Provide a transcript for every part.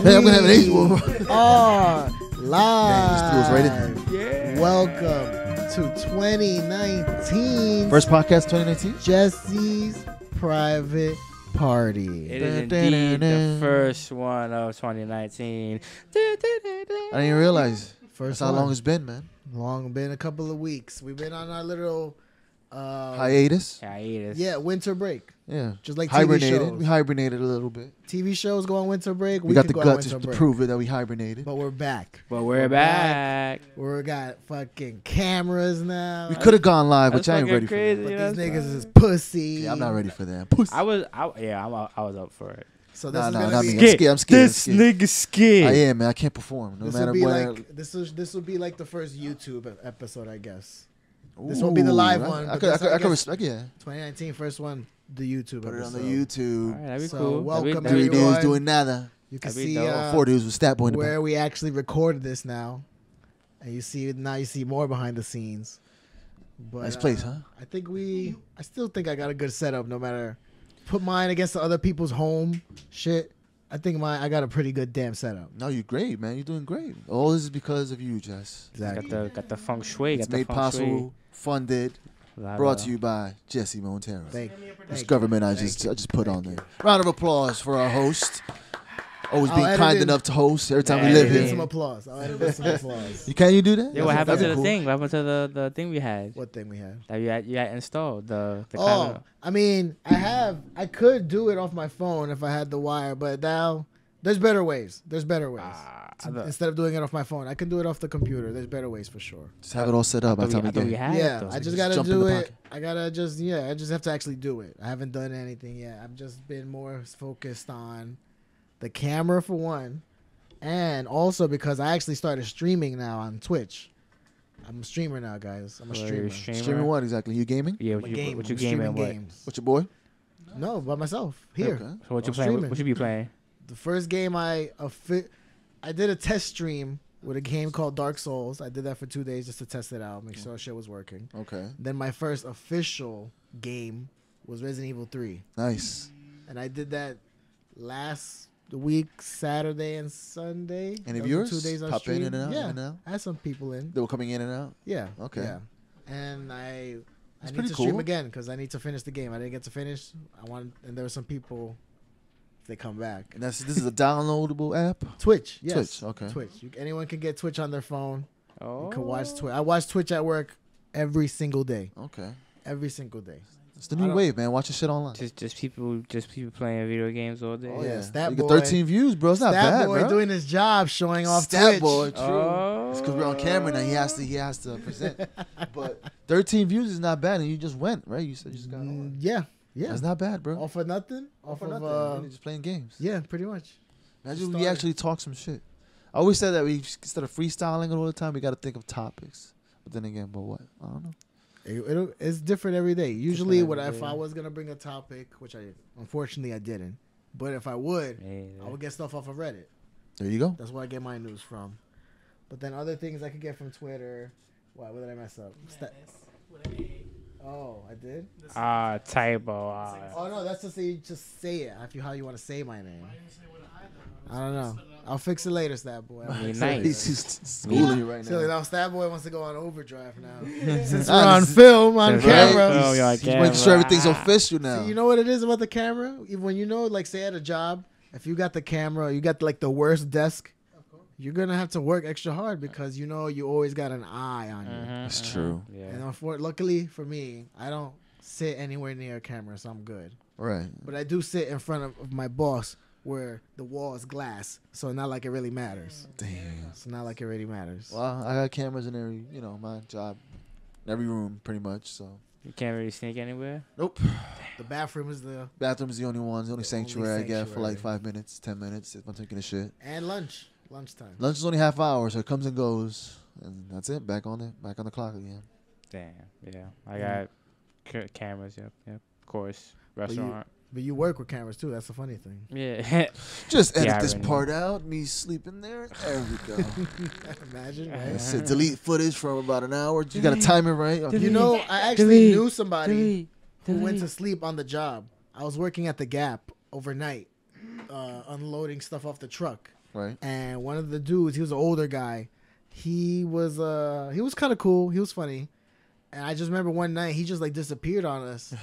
I'm gonna have an age. Are live. Right in. Yeah. Welcome to 2019. First podcast 2019. Jesse's private party. It is indeed the first one of 2019. I didn't realize. First That's how long it's been, man. Long been a couple of weeks. We've been on our little hiatus. Yeah, winter break. Yeah, just like hibernated. TV shows. We hibernated a little bit. TV shows go on winter break. We got the guts to prove it that we hibernated. But we're back. We're back. We got fucking cameras now. We could have gone live, but I ain't ready crazy, for that. But these niggas is pussy. Yeah, I'm not ready for that. Pussy. I was up for it. So this is not gonna me. be I'm scared. This nigga scared. I am, man. I can't perform. No matter what. This will be like the first YouTube episode, I guess. This won't be the live one. I could respect, yeah. 2019 first one, the YouTube Put episode. it on the YouTube. All right, that'd be So cool. welcome, Three everyone. dudes doing nada. You can That'd be see dope. 4 dudes with stat boy in the where back. we actually recorded this now, and you see more behind the scenes. But, Nice place, huh? I still think I got a good setup. No matter, put mine against the other people's home shit. I think I got a pretty good damn setup. No, you're great, man. You're doing great. All this is because of you, Jess. Exactly. Got the feng shui. It's made possible, funded, brought to you by Jesse Montero. This government I just put on there. Round of applause for our host. Always being kind enough to host every time we live here. Some applause. I'll edit in some applause. Can you do that? Yeah, what happened to the thing? What happened to the thing we had? What thing we had? That you had installed the Oh, I mean, I could do it off my phone if I had the wire, but now there's better ways. Instead of doing it off my phone, I can do it off the computer. There's better ways for sure. Just have it all set up by the time we get here. Yeah, I just gotta jump in do the it. pocket. I just have to actually do it. I haven't done anything yet. I've just been more focused on the camera for one, and also because I actually started streaming now on Twitch. I'm a streamer now, guys. I'm a streamer. Streaming what exactly? You gaming? Yeah, what you gaming? What's your boy? No, by myself here. Okay. So what you playing? What you be playing? The first game I did a test stream with a game called Dark Souls. I did that for 2 days just to test it out, make sure shit was working. Okay. Then my first official game was Resident Evil 3. Nice. And I did that last week, Saturday and Sunday. Any Those viewers? 2 days I Pop streamed. in and out? Yeah, in and out? I had some people in. They were coming in and out? Yeah. Okay. Yeah. And I need pretty to cool. stream again because I need to finish the game. I didn't get to finish. And there were some people. They come back. And this is a downloadable app? Twitch, yes. Twitch, okay. Twitch. Anyone can get Twitch on their phone. Oh. You can watch Twitch. I watch Twitch at work every single day. Okay. Every single day. It's the new wave, man. Watch your shit online. Just people playing video games all day. Oh, yeah. Stat You Boy. get 13 views, bro. It's not bad, Boy bro. doing his job, showing off Stat Twitch. Boy, true. Oh. It's because we're on camera now. He has to present. But 13 views is not bad, and you just went, right? You said you just got on. Yeah. That's not bad, bro. All for nothing? All for nothing. Really just playing games. Yeah, pretty much. Imagine we actually talk some shit. I always said that instead of freestyling all the time, we got to think of topics. But then again, what? I don't know. It's different every day. Usually, different if I was gonna bring a topic, which unfortunately I didn't, but if I would, I would get stuff off of Reddit. There you go. That's where I get my news from. But then other things I could get from Twitter. What did I mess up? Oh, I did. Typo. Oh no, that's just say it. How you want to say my name. I don't know. I'll fix it later, Stat Boy. Nice. He's schooling you right So now. now Stat Boy wants to go on overdrive now. Since we're on film, on camera. He's making sure everything's official now. See, you know what it is about the camera? Even when like say at a job, if you got the camera, you got like the worst desk, you're gonna have to work extra hard because you always got an eye on you. That's true. Yeah. And luckily for me, I don't sit anywhere near a camera, so I'm good. Right. But I do sit in front of my boss where the wall is glass, so not like it really matters. Damn. It's not like it really matters. Well, I got cameras in every, my job, in every room pretty much. So. You can't really sneak anywhere. Nope. The bathroom is the Bathroom's the only one, the only sanctuary I get for like sanctuary. 5 minutes, 10 minutes if I'm taking a shit. and lunchtime. Lunch is only half hour, so it comes and goes, and that's it. Back on the clock again. Damn. Yeah. I got cameras. Yep. Of course. Restaurant. But you work with cameras too. That's the funny thing. Yeah. Just edit Yeah, I this already part out. Me sleeping there. There we go. Imagine, right? That's it. Delete footage from about an hour. You got to time it right. Okay. You know, I actually knew somebody who went to sleep on the job. I was working at the Gap overnight, unloading stuff off the truck. Right. And one of the dudes, he was an older guy. He was kind of cool. He was funny. And I just remember one night he just like disappeared on us.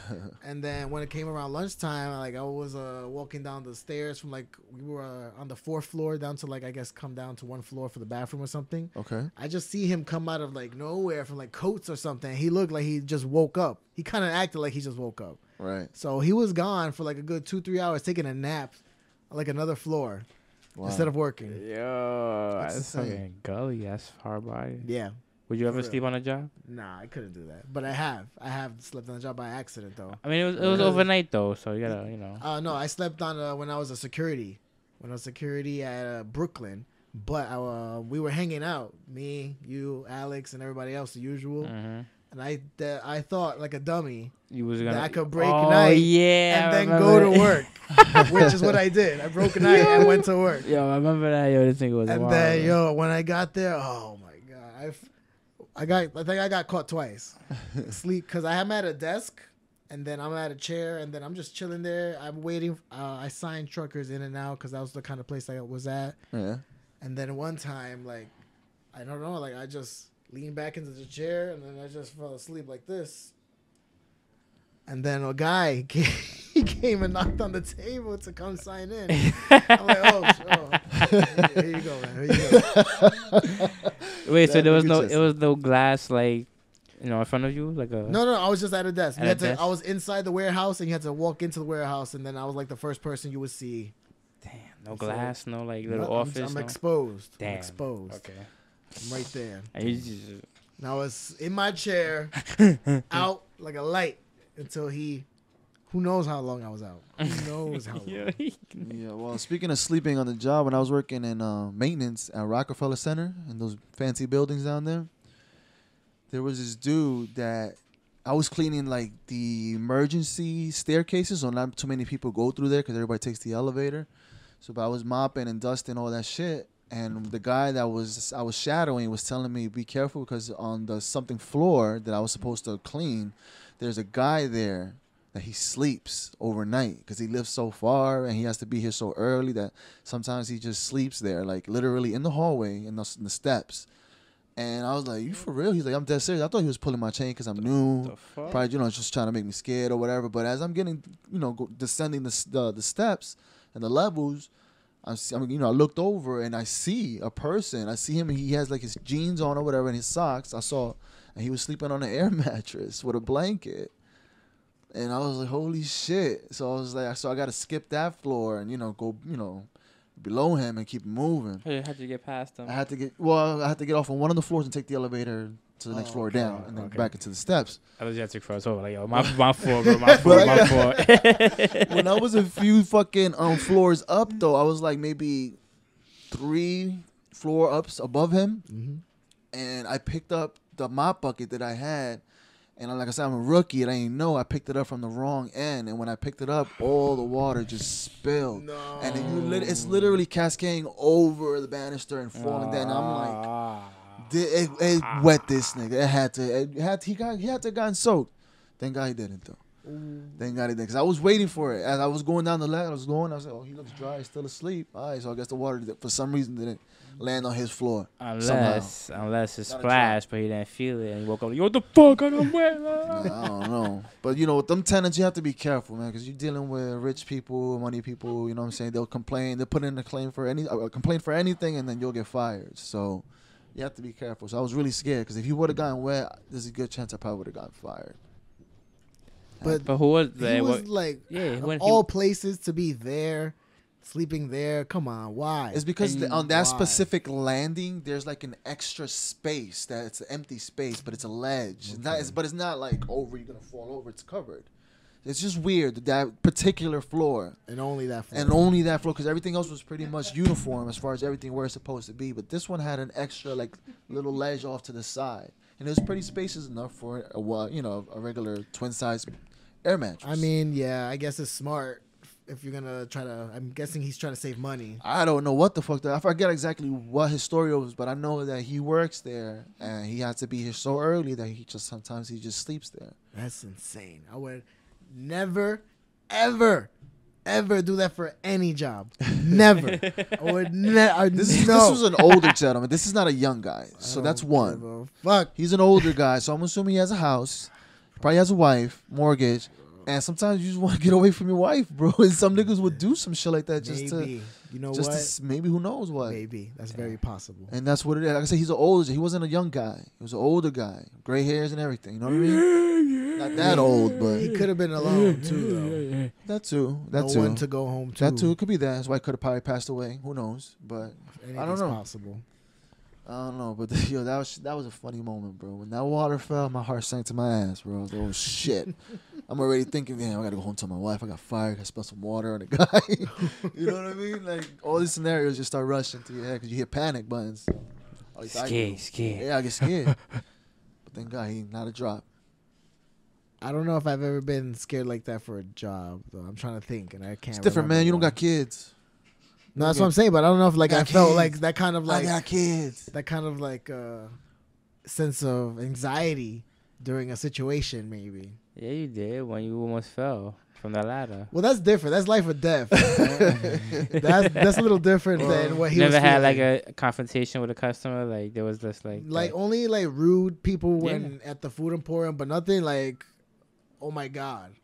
And then when it came around lunchtime, like I was walking down the stairs from like we were on the 4th floor down to like I guess come down to 1 floor for the bathroom or something. Okay. I just see him come out of like nowhere from like Coats or something. He looked like he just woke up. He kind of acted like he just woke up. Right. So he was gone for like a good 2-3 hours taking a nap on like another floor instead of working. Yo, that's fucking gully. That's hard by. Yeah. Would you ever sleep on a job? Nah, I couldn't do that. But I have slept on a job by accident though. I mean, it was overnight though, so you gotta, you know. No, I slept on when I was a security. When I was security at Brooklyn, but we were hanging out, me, you, Alex, and everybody else, the usual. Mm-hmm. And I thought like a dummy that I could break night and then go to work, which is what I did. I broke a night and went to work. Yo, I remember that. Yo, this thing was and wild. Then when I got there, oh my god, I think I got caught twice. Sleep because I'm at a desk and then I'm at a chair and then I'm just chilling there. I'm waiting. I signed truckers in and out because that was the kind of place I was at. Yeah. And then one time, like, I don't know, like I just leaned back into the chair and then I just fell asleep like this. And then a guy came and knocked on the table to come sign in. I'm like, oh, here you go, man. Here you go. Wait, so there was no glass like, you know, in front of you, like a. No, I was just at a desk. I was inside the warehouse, and you had to walk into the warehouse, and then I was like the first person you would see. Damn, no glass, no like little office. I'm exposed. Damn. I'm exposed. Okay. I'm right there. And you just. And I was in my chair, out like a light until who knows how long I was out. Who knows how long. Yeah, well, speaking of sleeping on the job, when I was working in maintenance at Rockefeller Center in those fancy buildings down there was this dude that I was cleaning like the emergency staircases, so not too many people go through there because everybody takes the elevator. So but I was mopping and dusting all that shit. And the guy that I was shadowing was telling me, be careful because on the something floor that I was supposed to clean, there's a guy there that he sleeps overnight because he lives so far and he has to be here so early that sometimes he just sleeps there, like literally in the hallway, in the steps. And I was like, you for real? He's like, I'm dead serious. I thought he was pulling my chain because I'm new. Probably, just trying to make me scared or whatever. But as I'm getting, descending the steps and the levels, I looked over and I see a person. I see him. He has like his jeans on or whatever and his socks. And he was sleeping on an air mattress with a blanket. And I was like, holy shit. So I was like, I got to skip that floor and, go, below him and keep moving. You had to get past him. I had to get off on one of the floors and take the elevator to the next floor down and then back into the steps. I was just cross over like, yo, my floor, bro, my floor. When I was a few fucking floors up though, I was like maybe 3 floor ups above him, and I picked up the mop bucket that I had. And like I said, I'm a rookie, and I didn't know. I picked it up from the wrong end, and when I picked it up, all the water just spilled. No. And it's literally cascading over the banister and falling down. And I'm like, it wet this nigga. He had to have gotten soaked. Thank God he didn't though. Thank God he didn't, because I was waiting for it. As I was going down the ladder, I was like, oh, he looks dry, he's still asleep. All right, so I guess the water for some reason didn't land on his floor. Unless it splashed, but he didn't feel it, and he woke up like, yo, what the fuck? I don't wet. I don't know. But, with them tenants, you have to be careful, man, because you're dealing with rich people, money people, you know what I'm saying? They'll complain. They'll put in a complaint for anything, and then you'll get fired. So you have to be careful. So I was really scared, because if he would have gotten wet, there's a good chance I probably would have gotten fired. But who was there? He was like, all places to be there, sleeping there. Come on, why? It's because on that specific landing, there's like an extra space that it's an empty space, but it's a ledge. Okay. But it's not like over. You're gonna fall over. It's covered. It's just weird that particular floor, and only that floor, because everything else was pretty much uniform as far as everything where it's supposed to be. But this one had an extra like little ledge off to the side, and it was pretty spacious enough for a regular twin size air mattress. I mean, yeah, I guess it's smart if you're gonna try to. I'm guessing he's trying to save money. I don't know what the fuck. I forget exactly what his story was, but I know that he works there and he has to be here so early that sometimes he just sleeps there. That's insane. I would never, ever ever do that for any job. Never. I would never. This was an older gentleman. This is not a young guy. So that's one. Fuck. He's an older guy, so I'm assuming he has a house. Probably has a wife, mortgage. And sometimes you just want to get away from your wife, bro. And some niggas would do some shit like that just to, you know just what? To, maybe who knows what. Maybe that's very possible. And that's what it is. Like I said, he's an older. He wasn't a young guy. He was an older guy, gray hairs and everything. You know what I mean? Not that old, but he could have been alone too, though. That too. That no too. one to go home to. That too. It could be that. His wife could have probably passed away. Who knows? But I don't know. Possible. I don't know, but yo, that was a funny moment, bro. When that water fell, my heart sank to my ass, bro. I was like, oh shit. I'm already thinking, damn, I gotta go home to my wife. I got fired. I gotta spill some water on the guy. You know what I mean? Like all these scenarios just start rushing to your head because you hear panic buttons. Scared. Yeah, I get scared. But thank God he not a drop. I don't know if I've ever been scared like that for a job, though. I'm trying to think, and I can't. It's different, man. You don't got kids. No, that's what I'm saying, but I don't know if like I felt like that kind of like I got kids. That kind of like sense of anxiety during a situation, maybe. Yeah, you did when you almost fell from the ladder. Well, that's different. That's life or death. That's a little different than what he never was had feeling. like a confrontation with a customer. Like there was this like only like rude people when at the food emporium, but nothing like, oh my god.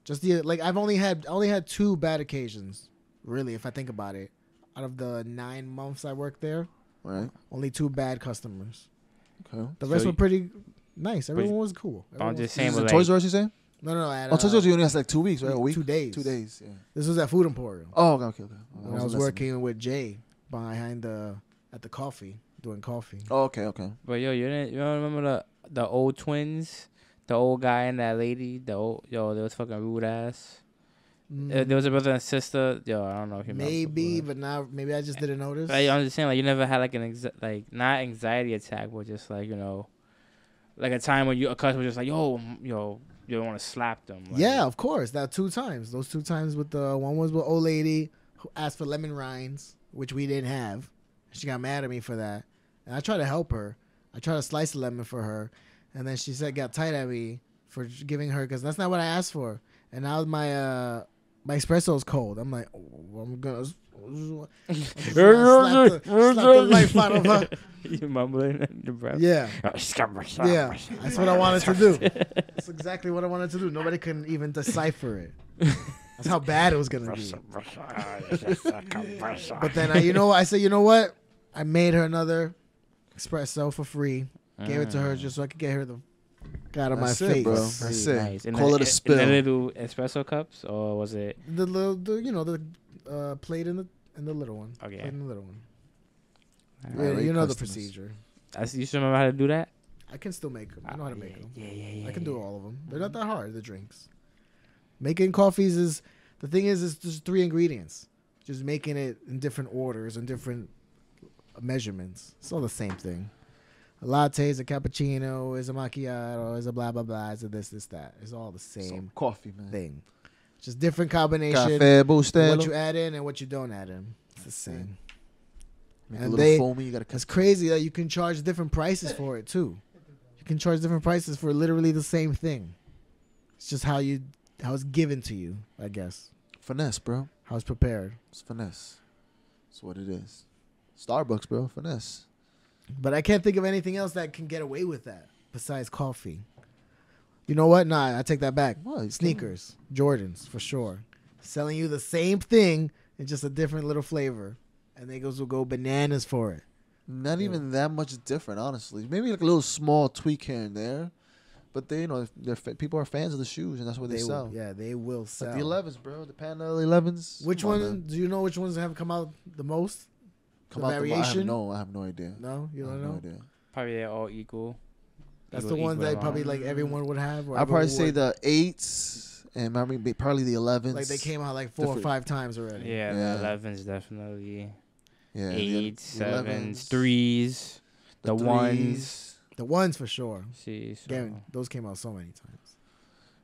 Just I've only had 2 bad occasions. Really, if I think about it, out of the 9 months I worked there, right, only 2 bad customers. Okay, the rest were pretty nice. Everyone was cool. I'm just saying, like, Toys R Us, you saying? No. Toys R Us, you only has like 2 weeks, right? A week, 2 days. 2 days. Yeah. This was at Food Emporium. Oh, okay. When I was working with Jay at the coffee, doing coffee. Oh, okay. But yo, you don't remember the old twins, the old guy and that lady, they was fucking rude ass. There was a brother and sister. Yo, I don't know if you remember. Maybe, but now maybe I just didn't notice. Like, I'm just saying, like you never had like not anxiety attack, but just like like a time when a customer was just like, yo, you don't want to slap them. Like, yeah, of course. That 2 times. Those 2 times with one was with old lady who asked for lemon rinds, which we didn't have. She got mad at me for that, and I tried to help her. I tried to slice the lemon for her, and then she got tight at me for giving her because that's not what I asked for. And now my espresso is cold. I'm like, I'm gonna slap the life out of her. You mumbling in your breath. Yeah. Yeah. That's what I wanted to do. That's exactly what I wanted to do. Nobody can even decipher it. That's how bad it was gonna be. But then I said, you know what? I made her another espresso for free. Gave it to her just so I could get her the out of my face, bro. That's it. Nice. Call it a spill. In the little espresso cups, or was it the little, the plate in the little one? Okay. Plate in the little one. Right, you know the procedure. You still remember how to do that? I can still make them. I know how to make them. Yeah. I can do all of them. They're not that hard. The drinks. Making coffees is just 3 ingredients. Just making it in different orders and different measurements. It's all the same thing. A latte is a cappuccino, is a macchiato, is a blah blah blah, is a this that. It's all the same coffee, man. thing. Just different combination. Café Bustelo. What you add in and what you don't add in. It's the same. Make and a little foamy. You gotta. It's crazy that you can charge different prices for it too. You can charge different prices for literally the same thing. It's just how it's given to you, I guess. Finesse, bro. How it's prepared. It's finesse. That's what it is. Starbucks, bro. Finesse. But I can't think of anything else that can get away with that besides coffee. You know what? Nah, I take that back. What? Sneakers. Jordans, for sure. Selling you the same thing in just a different little flavor. And they will go bananas for it. Not even that much different, honestly. Maybe like a little small tweak here and there. But people are fans of the shoes, and that's what they sell. Yeah, they will sell. Like the 11s, bro. The Panda 11s. Which one? Do you know which ones have come out the most? Variation? I have no idea. No, you don't know. No idea. Probably they're all equal. That's the ones that probably like everyone would have. I'd probably say the 8s and probably the 11s. Like they came out like 4 or 5 times already. Yeah, the 11s definitely. Yeah, 8s, 7s, 3s, the 1s. The 1s for sure. See, those came out so many times.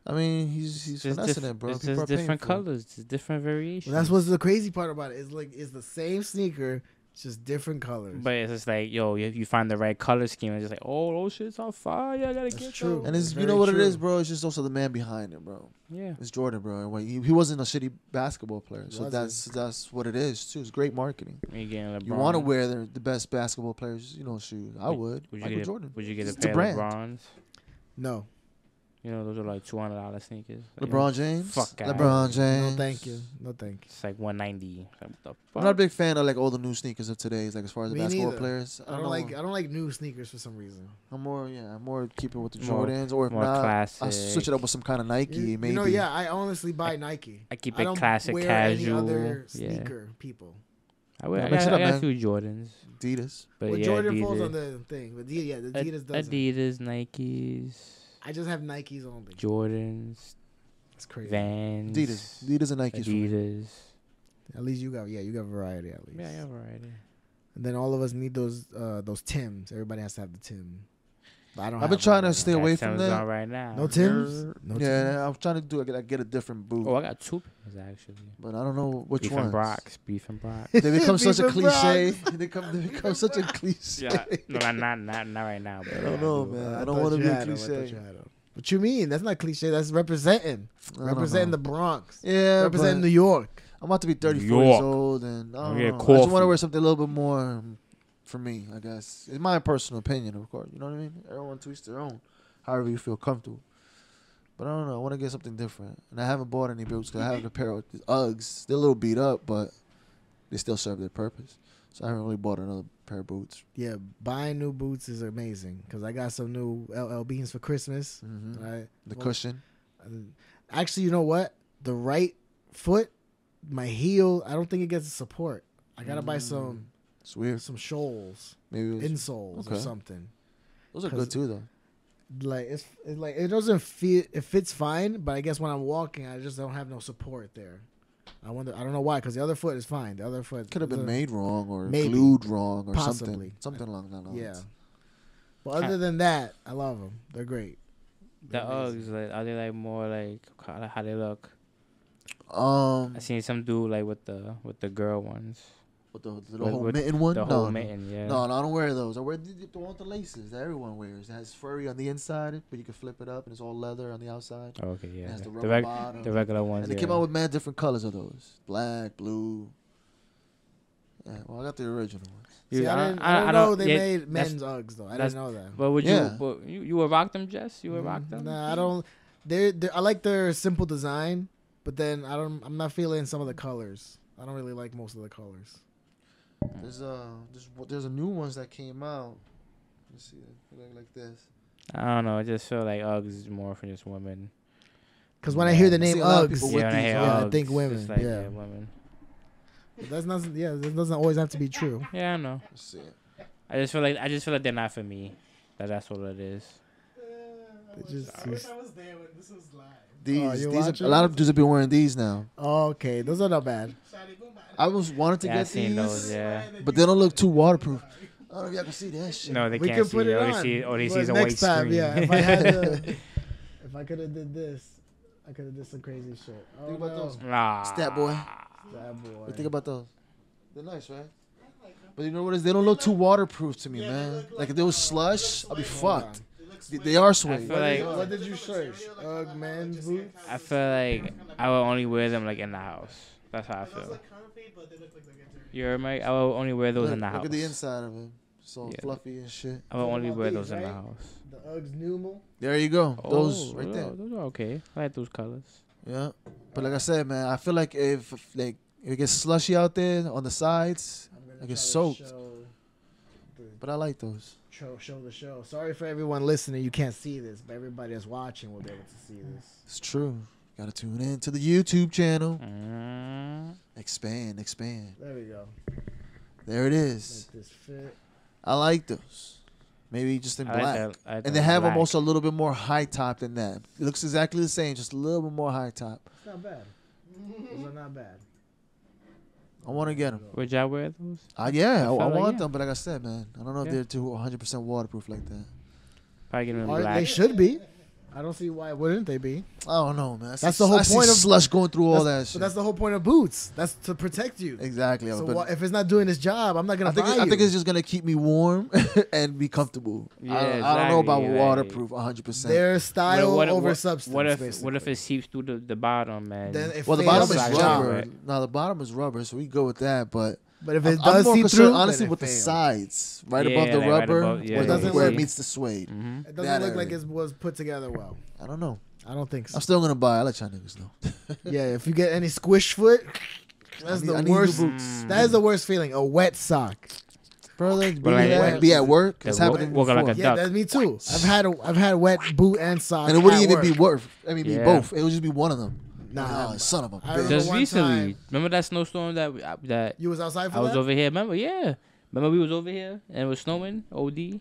I mean, he's finessing it, bro. It's just different colors, it's different variations. Well, that's what's the crazy part about it. It's the same sneaker, It's just different colors. But it's just like, yo, if you find the right color scheme, it's just like, oh, those shit's on fire. I gotta get true. those. And it's you know what it is, bro. It's just also the man behind it, bro. Yeah, it's Jordan, bro. And he wasn't a shitty basketball player, so that's what it is too. It's great marketing. You want to wear the best basketball players, shoes. I would. Michael Jordan. Would you get a pair of LeBrons? No. Those are like $200 sneakers. LeBron James. Fuck guys. LeBron James. No, thank you. It's like $190. I'm not a big fan of like all the new sneakers of today's. Like as far as the basketball players, I don't like new sneakers for some reason. I'm more keeping with the Jordans, or if not, classic. I switch it up with some kind of Nike. Maybe. I honestly buy Nike. I keep it classic, wear casual. Any other sneaker people. I got a few Jordans. Adidas. But Jordan falls on the thing. But the Adidas doesn't. Adidas, Nikes. I just have Nikes only. Jordans. It's crazy. Vans. Adidas and Nikes. Adidas. At least you got variety at least. Yeah, I got variety. And then all of us need those Tims. Everybody has to have the Tim. I've been trying to stay away from that. Right now. No Tims? No yeah, Tims. I'm trying to do. I get a different boot. Oh, I got two pairs actually. But I don't know which one. Beef and Brock. They become such a cliche. They become such a cliche. Yeah, no, not right now. But I don't know, man. I don't want to be a cliche. What you mean? That's not cliche. That's representing the Bronx. Yeah, representing New York. I'm about to be 34 years old, and I just want to wear something a little bit more. For me, I guess it's my personal opinion, of course. You know what I mean? Everyone to each their own, however you feel comfortable. But I don't know. I want to get something different, and I haven't bought any boots because I have a pair of Uggs. They're a little beat up, but they still serve their purpose. So I haven't really bought another pair of boots. Yeah, buying new boots is amazing because I got some new LL Beans for Christmas. Mm-hmm. Right? The cushion. Actually, you know what? The right foot, my heel, I don't think it gets the support. I gotta buy some. It's weird. Some shoals, maybe insoles or something. Those are good too, though. Like it's like it doesn't fit. It fits fine, but I guess when I'm walking, I just don't have no support there. I don't know why, because the other foot is fine. The other foot could have been made wrong or glued wrong or something along that lines. Yeah. But other than that, I love them. They're great. The Uggs, are they like more like how they look? I seen some dude like with the girl ones. With the whole mitten one? The whole mitten, yeah. No, I don't wear those. I wear the one with the laces that everyone wears. It has furry on the inside, but you can flip it up, and it's all leather on the outside. Oh, okay, yeah. It has the regular ones, and they came out with mad different colors of those. Black, blue. Yeah, well, I got the original ones. See, I don't know they made men's Uggs, though. I didn't know that. But would you would rock them, Jess? You would rock them? Nah, I don't. I like their simple design, but then I'm not feeling some of the colors. I don't really like most of the colors. There's a new ones that came out. Let's see, they look like this. I don't know. I just feel like Uggs is more for just women. Because when I hear the name Uggs, I think women. Like, women. But that's not. Yeah, that doesn't always have to be true. Yeah, I know. Let's see. I just feel like they're not for me. That's what it is. I wish I was there when this was live. These a lot of dudes have been wearing these now. Oh, okay, those are not bad. I wanted to get these, those, but they don't look too waterproof. I don't know if y'all can see that shit. No, they can't see it. All they see is a white screen. Yeah, if I could have did this, I could have did some crazy shit. Think about those. Stat boy. What you think about those? They're nice, right? But you know what it is? They don't look too waterproof to me, man. Like if they was slush, I'd be fucked. They are suede. What did you search? Ugg men's boots? I feel like I would only wear them like in the house. That's how I feel. You're right. I will only wear those in the house. Look at the inside of it. So fluffy and shit. I will only wear those in the house. The Uggs Numal. There you go. Those right there. Those are okay. I like those colors. Yeah. But like I said, man, I feel like if it gets slushy out there on the sides, it gets soaked. But I like those. Show the show. Sorry for everyone listening. You can't see this, but everybody that's watching will be able to see this. It's true. Got to tune in to the YouTube channel. Expand. There we go. There it is. Make this fit. I like those. Maybe just in black. And they have almost a little bit more high top than that. It looks exactly the same, just a little bit more high top. It's not bad. Those are not bad. I want to get them. Would y'all wear those? I want them, but like I said, man, I don't know if they're too 100% waterproof like that. Probably get them in black. They should be. I don't see why wouldn't they be. I don't know, man. That's the whole point of Slush going through all that shit. But that's the whole point of boots. That's to protect you. Exactly. So if it's not doing its job, I'm not gonna buy you. I think it's just gonna keep me warm and be comfortable. Yeah, I don't know about waterproof 100%. Their style over substance. What if it seeps through the bottom, man? The bottom is rubber. No, the bottom is rubber, so we go with that. But if it does see through, honestly, with the sides, right above the rubber, where it meets the suede. Mm-hmm. It doesn't look like it was put together well. I don't know. I don't think so. I'm still gonna buy. I'll let y'all niggas know. Yeah, if you get any squish foot, that's the worst. That is the worst feeling. A wet sock. Brother, be at work. That's happening before. Like a duck. That's me too. I've had wet boot and sock. And it wouldn't even be worth. I mean, be both. It would just be one of them. Nah, son of a bitch. Just recently, remember that snowstorm that you was outside for? I was over here. Remember? Yeah. Remember we was over here and it was snowing. OD.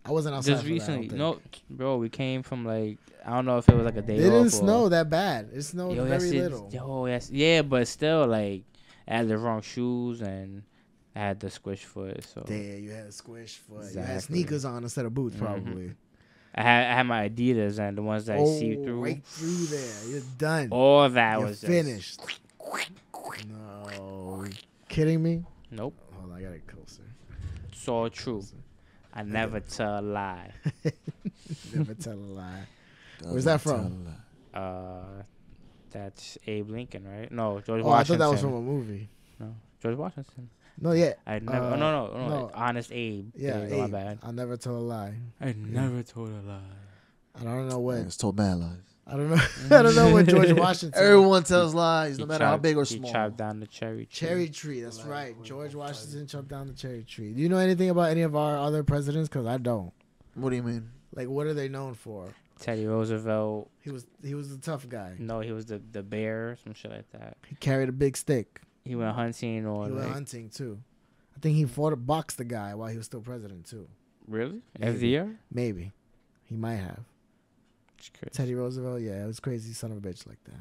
I wasn't outside. Just recently. No, bro. We came from like I don't know if it was like a day. It didn't snow that bad. It snowed very little. Yes, yeah, but still like I had the wrong shoes and I had the squish foot. So damn, you had a squish foot. Exactly. You had sneakers on instead of boots, probably. I had my Adidas and the ones that I see through. Right through there. You're done. All that was finished. No. Kidding me? Nope. Hold on, I got it closer. It's all true. I never tell a lie. Never tell a lie. Where's that from? That's Abe Lincoln, right? No, George Washington. I thought that was from a movie. No, George Washington. No, yeah. I never. No. Honest Abe. Yeah, Abe. My bad. I'll never tell a lie. I never told a lie. I don't know what. It's told mad lies. I don't know. I don't know what George Washington. Everyone tells lies, no matter how big or small. He chopped down the cherry tree. Cherry tree. That's right. George Washington chopped down the cherry tree. Do you know anything about any of our other presidents? Because I don't. What do you mean? Like, what are they known for? Teddy Roosevelt. He was the tough guy. No, he was the bear, some shit like that. He carried a big stick. He went hunting or. He went hunting too. I think he boxed the guy while he was still president too. Really? Maybe. FDR? Maybe. He might have. Teddy Roosevelt, yeah, it was crazy son of a bitch like that.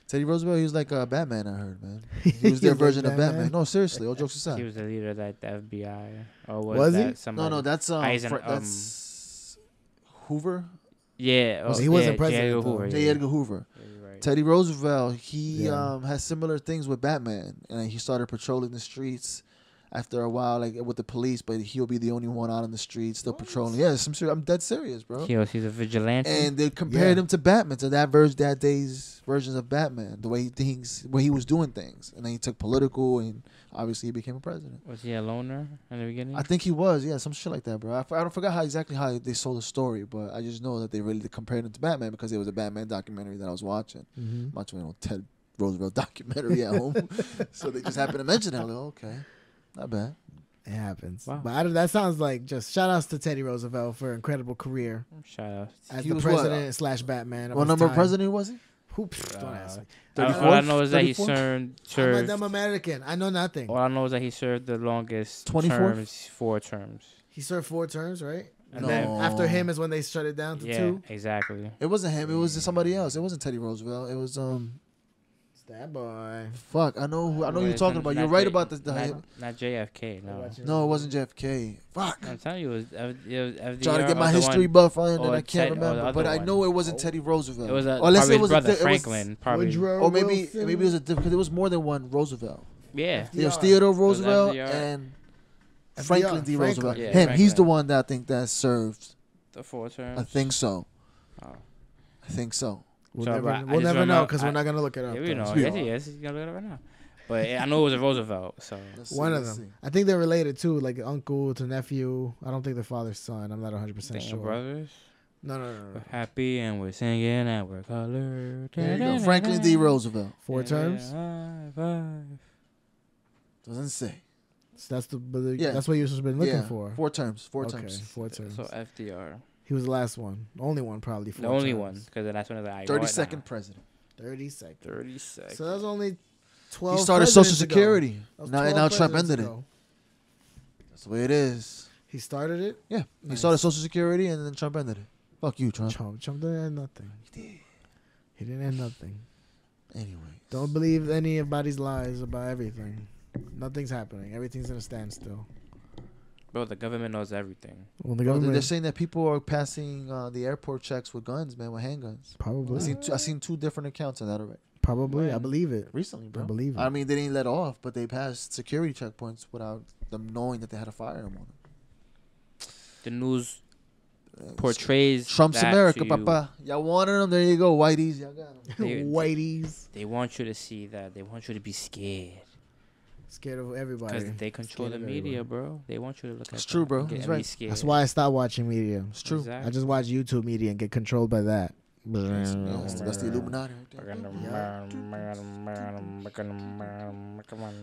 Teddy Roosevelt, he was like Batman, I heard, man. He was their version of Batman. No, seriously, all jokes aside. He was the leader of the FBI. Or was that he? Somebody? No, that's Hoover. Yeah, he wasn't president. J. Edgar Hoover. Yeah, right. Teddy Roosevelt, he has similar things with Batman, and he started patrolling the streets after a while, like with the police, but he'll be the only one out on the streets still patrolling. Yeah, I'm dead serious, bro. He's a vigilante. And they compared him to Batman, to that day's versions of Batman, the way he thinks, where he was doing things, and then he took political, and obviously he became a president. Was he a loner in the beginning? I think he was, yeah, some shit like that, bro. I don't forget exactly how they sold the story, but I just know that they really compared him to Batman because it was a Batman documentary that I was watching. I'm watching a Ted Roosevelt documentary at home, so they just happened to mention it. I'm like, okay. Not bad. It happens. Wow. But that sounds like just shout outs to Teddy Roosevelt for an incredible career. Shout out. As the president / Batman. What number president was he? Don't ask me. All I know is that he served. I'm a dumb American. I know nothing. All I know is that he served the longest 4 terms. He served 4 terms, right? And no. then after him is when they shut it down to 2? Yeah, exactly. It wasn't him. It was somebody else. It wasn't Teddy Roosevelt. It was that boy. Fuck, I know who you're talking about. You're right about not JFK. No, it wasn't JFK. Fuck. I'm telling you, it was FDR. Trying to get my history buff on, and I can't remember. But I know it wasn't Teddy Roosevelt. It was probably his brother Franklin. Probably. Or maybe it was a different, because there was more than one Roosevelt. Yeah. There was Theodore Roosevelt and Franklin D. Roosevelt. Yeah, him. Franklin. He's the one that I think that served the 4 terms. I think so. Oh. I think so. We'll never know because we're not gonna look it up. Yeah, we know. Yes, he is. He's gonna look it up right now. But I know it was a Roosevelt. So one of them. I think they're related too, like uncle to nephew. I don't think they're father's son. I'm not 100% sure. Brothers. No. We're happy and we're singing and we're colored. There you go. Franklin D. Roosevelt. 4 terms. 5. Doesn't say. So that's what you've been looking for. 4 terms. 4 terms. 4 terms. So FDR. He was the last one. Only one, probably. The only one, because the last one is like 32nd president. 32nd. 32nd. So that was only 12. He started Social Security. Now Trump ended it. That's the way it is. He started it? Yeah. Nice. He started Social Security and then Trump ended it. Fuck you, Trump. Trump didn't end nothing. He didn't end nothing. Anyway. Don't believe anybody's lies about everything. Nothing's happening. Everything's in a standstill. Bro, the government knows everything. Well, the government. They're saying that people are passing the airport checks with guns, man, with handguns. Probably. I seen 2 different accounts of that already. Probably. I believe it. Recently, bro. I believe it. I mean, they didn't let off, but they passed security checkpoints without them knowing that they had a firearm on them. The news portrays Trump's that America, papa. Y'all wanted them? There you go, whiteys. Y'all got them. Whiteys. They want you to see that. They want you to be scared. Scared of everybody. Because they control the media, bro. They want you to look at It's true, bro. That's right. scared. That's why I stopped watching media. It's true. Exactly. I just watch YouTube media and get controlled by that. That's the Illuminati right there.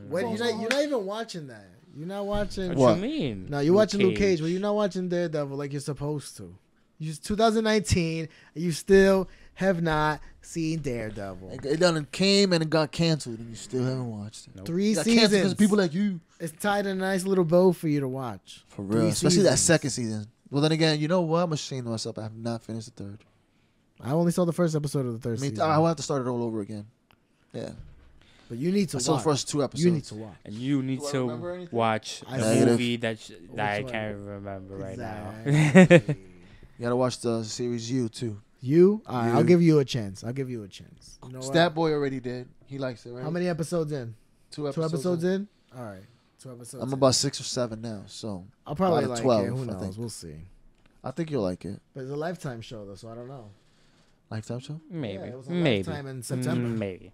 Wait, you're not even watching that. You're not watching. What you mean? No, you're watching Luke Cage, but you're not watching Daredevil like you're supposed to. It's 2019, and you still have not seen Daredevil. It done came and it got canceled, and you still haven't watched it. Nope. 3 seasons. Because of people like you. It's tied in a nice little bow for you to watch. For real. Especially that second season. Well, then again, you know what? I'm ashamed of myself. I have not finished the 3rd. I only saw the first episode of the 3rd season. I'll have to start it all over again. Yeah. But you need to watch. I saw the first 2 episodes. You need to watch. And you need to watch a movie that I can't remember right now. You gotta watch the series You, too. You? All right, I'll give you a chance. You know Stat Boy already did. He likes it, right? How many episodes in? 2 episodes. 2 episodes in? All right. 2 episodes I'm about 6 or 7 now, so I'll probably like 12, it. Who knows? We'll see. I think you'll like it. But it's a Lifetime show, though, so I don't know. Lifetime show? Maybe. Yeah, it was on Lifetime in September. Maybe.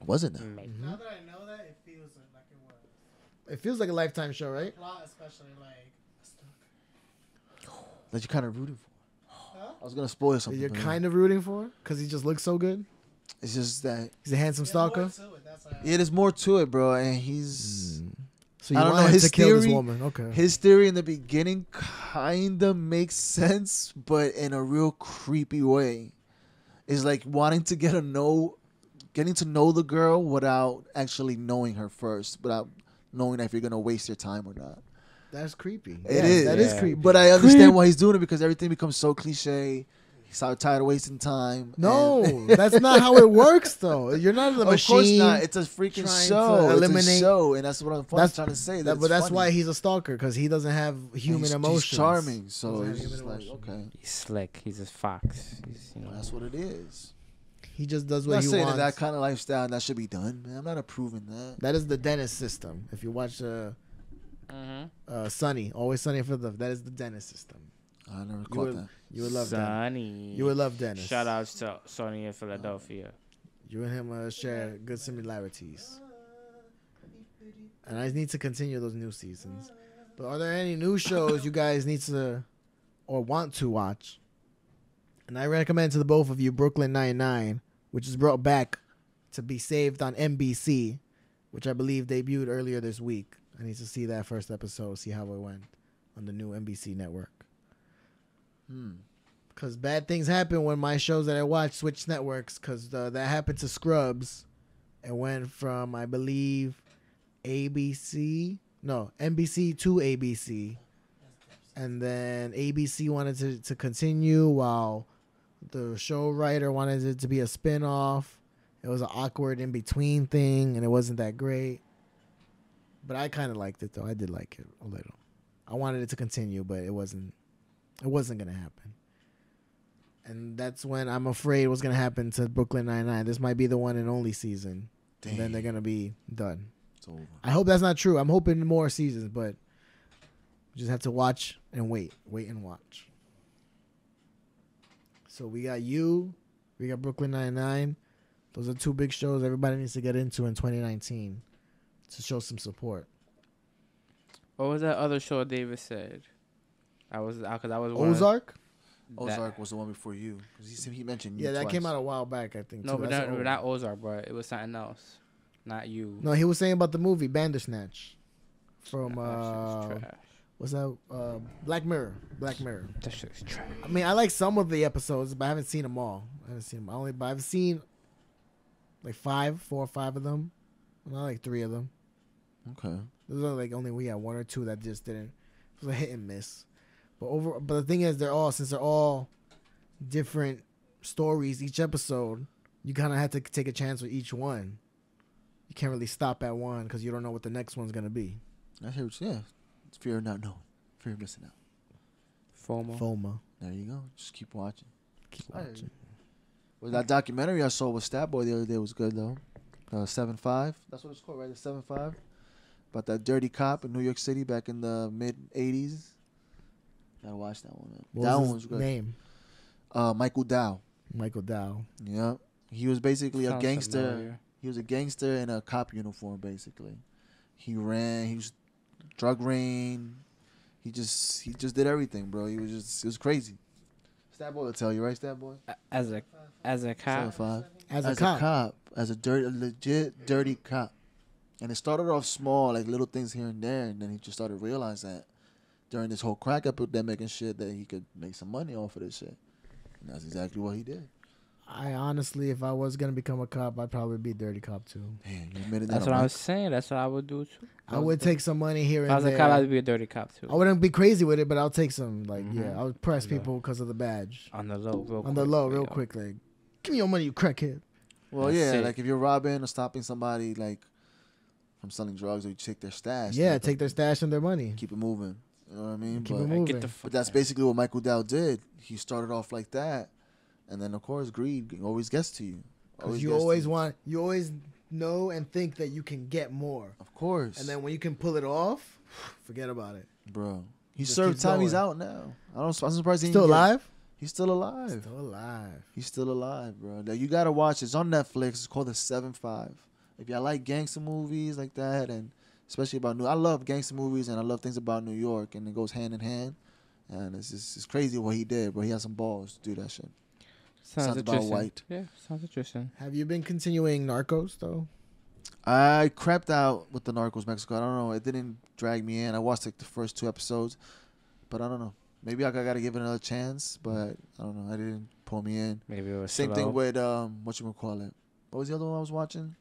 Wasn't it? Maybe. Now that I know that, it feels like it was. It feels like a Lifetime show, right? The plot, especially, like. That you're kind of rooting for. Huh? I was gonna spoil something. You're kind of rooting for because he just looks so good. It's just that He's a handsome stalker. yeah, there's more to it, bro. And he's So you I don't know, wanted his to kill this theory- woman. Okay. his theory in the beginning kind of makes sense, but in a real creepy way. It's like wanting to getting to know the girl without actually knowing her first, without knowing if you're gonna waste your time or not. That's creepy. It is. That is creepy. But I understand why he's doing it because everything becomes so cliche. He's so tired of wasting time. No, that's not how it works, though. You're not the machine. Of course not. It's a freaking trying show. to It's eliminate- a show, and that's what I'm trying to say. But that's why he's a stalker because he doesn't have human emotions. He's charming, so Doesn't have it's just human like, emotions. okay. He's slick. He's a fox. That's what it is. He just does I'm what not he saying wants. that kind of lifestyle that should be done, man. I'm not approving that. That is the dentist system. If you watch Sunny, Always Sunny in Philadelphia, that is the dentist system. I never caught that. You would love Sonny. that. You would love Dennis. Shout out to Sony in Philadelphia. You and him share good similarities. And I need to continue those new seasons. But are there any new shows you guys need to or want to watch? And I recommend to the both of you Brooklyn Nine-Nine, which is brought back to be saved on NBC, which I believe debuted earlier this week. I need to see that first episode, see how it went on the new NBC network. Because bad things happen when my shows that I watch switch networks. Because that happened to Scrubs. It went from, I believe, NBC to ABC. And then ABC wanted to continue while the show writer wanted it to be a spinoff. It was an awkward in-between thing, and it wasn't that great. But I kind of liked it, though. I did like it a little. I wanted it to continue, but it wasn't going to happen. And that's when I'm afraid what's going to happen to Brooklyn Nine-Nine. This might be the one and only season. Damn. And then they're going to be done. It's over. I hope that's not true. I'm hoping more seasons, but we just have to watch and wait. Wait and watch. So we got we got Brooklyn Nine-Nine. Those are 2 big shows everybody needs to get into in 2019 to show some support. What was that other show David said? I was Ozark? Ozark was the one before you. Because he mentioned you Yeah, that twice. came out a while back, I think. No, too. but not Ozark, bro. It was something else. Not you. No, he was saying about the movie Bandersnatch from That shit was trash. what's that? Black Mirror. Black Mirror. That shit's trash. I mean, I like some of the episodes, but I haven't seen them all. I've seen like 4 or 5 of them. Not like 3 of them. Okay. There's only we had 1 or 2 that just didn't. It was a hit and miss. But the thing is, since they're all different stories, each episode, you kind of have to take a chance with each one. You can't really stop at one because you don't know what the next one's gonna be. I hear what, yeah. It's fear of not knowing. Fear of missing out. FOMO. There you go. Just keep watching. Keep watching. Well, that documentary I saw with Stat Boy the other day was good though. 7-5. That's what it's called, right? The 7-5. About that dirty cop in New York City back in the mid '80s. Gotta watch that one. Man. What that was one was his good. name? Michael Dow. Michael Dow. Yeah. He was basically a gangster. Familiar. He was a gangster in a cop uniform, basically. He ran. He was drug ran. He just did everything, bro. It was crazy. Stat Boy will tell you, right, Stat Boy? As a cop. 7-5. As a cop. As a legit dirty cop. And it started off small, like little things here and there, and then he just started realizing that during this whole crack epidemic and shit that he could make some money off of this shit. And that's exactly what he did. I honestly, if I was gonna become a cop, I'd probably be dirty cop too. Man, you admitted that. That's what I was saying. That's what I would do too. I would take some money here If and I was there. a cop, I'd be a dirty cop too. I wouldn't be crazy with it, but I'll take some. Like, Mhm. yeah, I would press people because of the badge. On the low, real quick. On the low, real yo. quick. Like, give me your money, you crackhead. Well, That's yeah, it. like if you're robbing or stopping somebody like from selling drugs, or you take their stash. Yeah, you take their stash and their money. keep it moving. You know what I mean? Keep it But, moving. Get the but fuck that's out. basically what Michael Dow did. He started off like that, and then of course greed always gets to you. Because you gets to you always know and think that you can get more. Of course. And then when you can pull it off, forget about it. Bro, he Just served keeps time. He's going. out now. I'm surprised he Still didn't get- alive? He's still alive. Still alive. He's still alive, bro. Now, you gotta watch it. It's on Netflix. It's called The 7-5. If y'all like gangster movies like that, and especially about I love gangster movies and I love things about New York, and it goes hand in hand. And it's crazy what he did, but he has some balls to do that shit. Sounds about interesting. white. Yeah, sounds interesting. Have you been continuing Narcos, though? I crept out with the Narcos Mexico. I don't know. It didn't drag me in. I watched like the first 2 episodes, but I don't know. Maybe I gotta give it another chance, but I don't know. I didn't pull me in. Maybe it was Same slow. thing with whatchamacallit. What was the other one I was watching?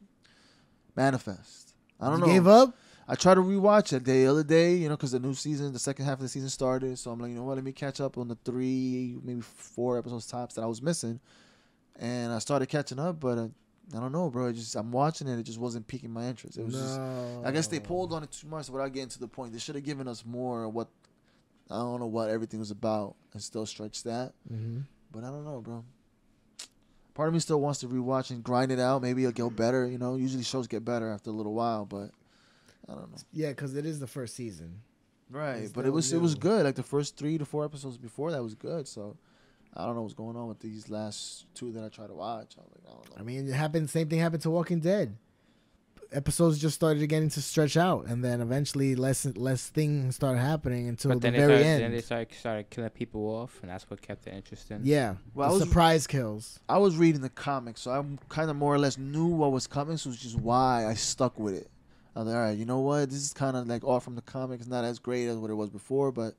Manifest. I don't know. You gave up? I tried to rewatch it the other day, because the new season, the second half of the season started. So I'm like, you know what? Let me catch up on the 3, maybe 4 episodes tops that I was missing. And I started catching up, but I don't know, bro. I'm watching it. It just wasn't piquing my interest. It was just, I guess they pulled on it too much without getting to the point. They should have given us more of what, I don't know what everything was about and still stretch that. Mm-hmm. But I don't know, bro. Part of me still wants to rewatch and grind it out. Maybe it'll get better. Usually shows get better after a little while, but I don't know. Yeah, because it is the first season. Right, It's but still it was new. good. Like the first 3 to 4 episodes before that was good. So I don't know what's going on with these last 2 that I try to watch. I was like, I don't know. I mean, it happened. Same thing happened to Walking Dead. Episodes just started getting to stretch out, and then eventually less things started happening until But the then very then end. they started killing people off, and that's what kept it interesting. Yeah, Well, the I was- surprise kills. I was reading the comics, so I kind of more or less knew what was coming. So it's just why I stuck with it. I was like, all right, you know what? This is kind of like off from the comics. Not as great as what it was before, but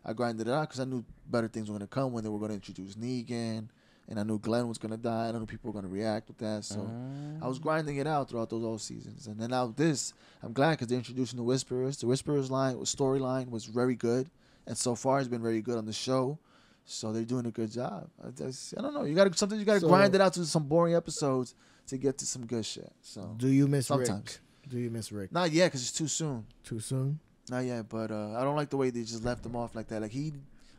I grinded it out because I knew better things were going to come when they were going to introduce Negan. And I knew Glenn was going to die. I knew people were going to react with that. So I was grinding it out throughout those all seasons. And then now this, I'm glad because they're introducing the Whisperers. The Whisperers storyline was very good. And so far it's been very good on the show. So they're doing a good job. I don't know. Sometimes you got to grind it out to some boring episodes to get to some good shit. So Do you miss sometimes. Rick? Do you miss Rick? Not yet because it's too soon. Too soon? Not yet. But I don't like the way they just left him off like that. Like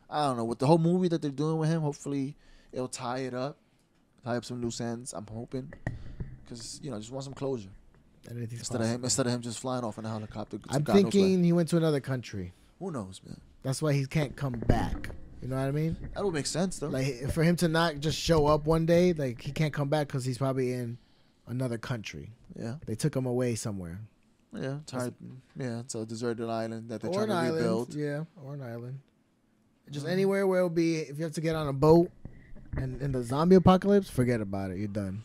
I don't know. With the whole movie that they're doing with him, hopefully it'll tie up some loose ends. I'm hoping, because just want some closure instead of him just flying off in a helicopter. to I'm God knows where. thinking he went to another country. Who knows, man? That's why he can't come back. You know what I mean? That would make sense though. Like for him to not just show up one day, like he can't come back because he's probably in another country. Yeah, They took him away somewhere. yeah, tired. Yeah, it's a deserted island that they're Or trying an to rebuild. island. Yeah, or an island. Just anywhere where it'll be, if you have to get on a boat and in the zombie apocalypse, forget about it. You're done.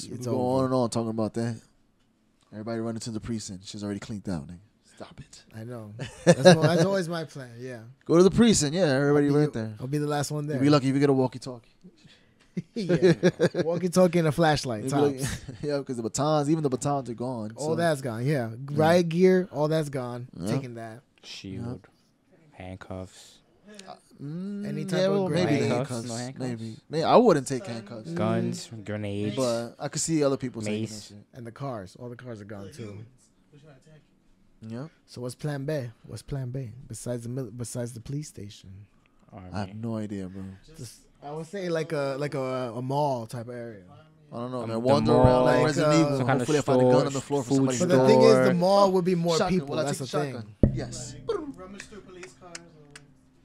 We It's go over. on and on talking about that. Everybody running to the precinct. She's already cleaned out. Nigga. Stop it. I know. That's always my plan. Yeah. Go to the precinct. Yeah, everybody I'll be- right there. I'll be the last one there. You'll be lucky if you get a walkie-talkie. Yeah. Walkie-talkie and a flashlight. You'll be Tops. like- yeah, because even the batons are gone. All so. that's gone. Yeah. Riot gear. All that's gone. Yeah. Taking that. Shield, handcuffs, Any type yeah, of well, maybe the handcuffs. handcuffs. No handcuffs? Maybe I wouldn't take handcuffs, guns, grenades. but I could see other people taking that Mace. shit. And the cars. All the cars are gone too. Which one attack Yep. So what's Plan B? What's Plan B besides the police station? I have no idea, bro. I would say like a mall type of area. I don't know, man. Wander around like Resident Evil. Some kind of Hopefully I find a gun on the floor for somebody. But the thing is, the mall would be more people. Well, That's the thing. Yes. Rummage through police cars.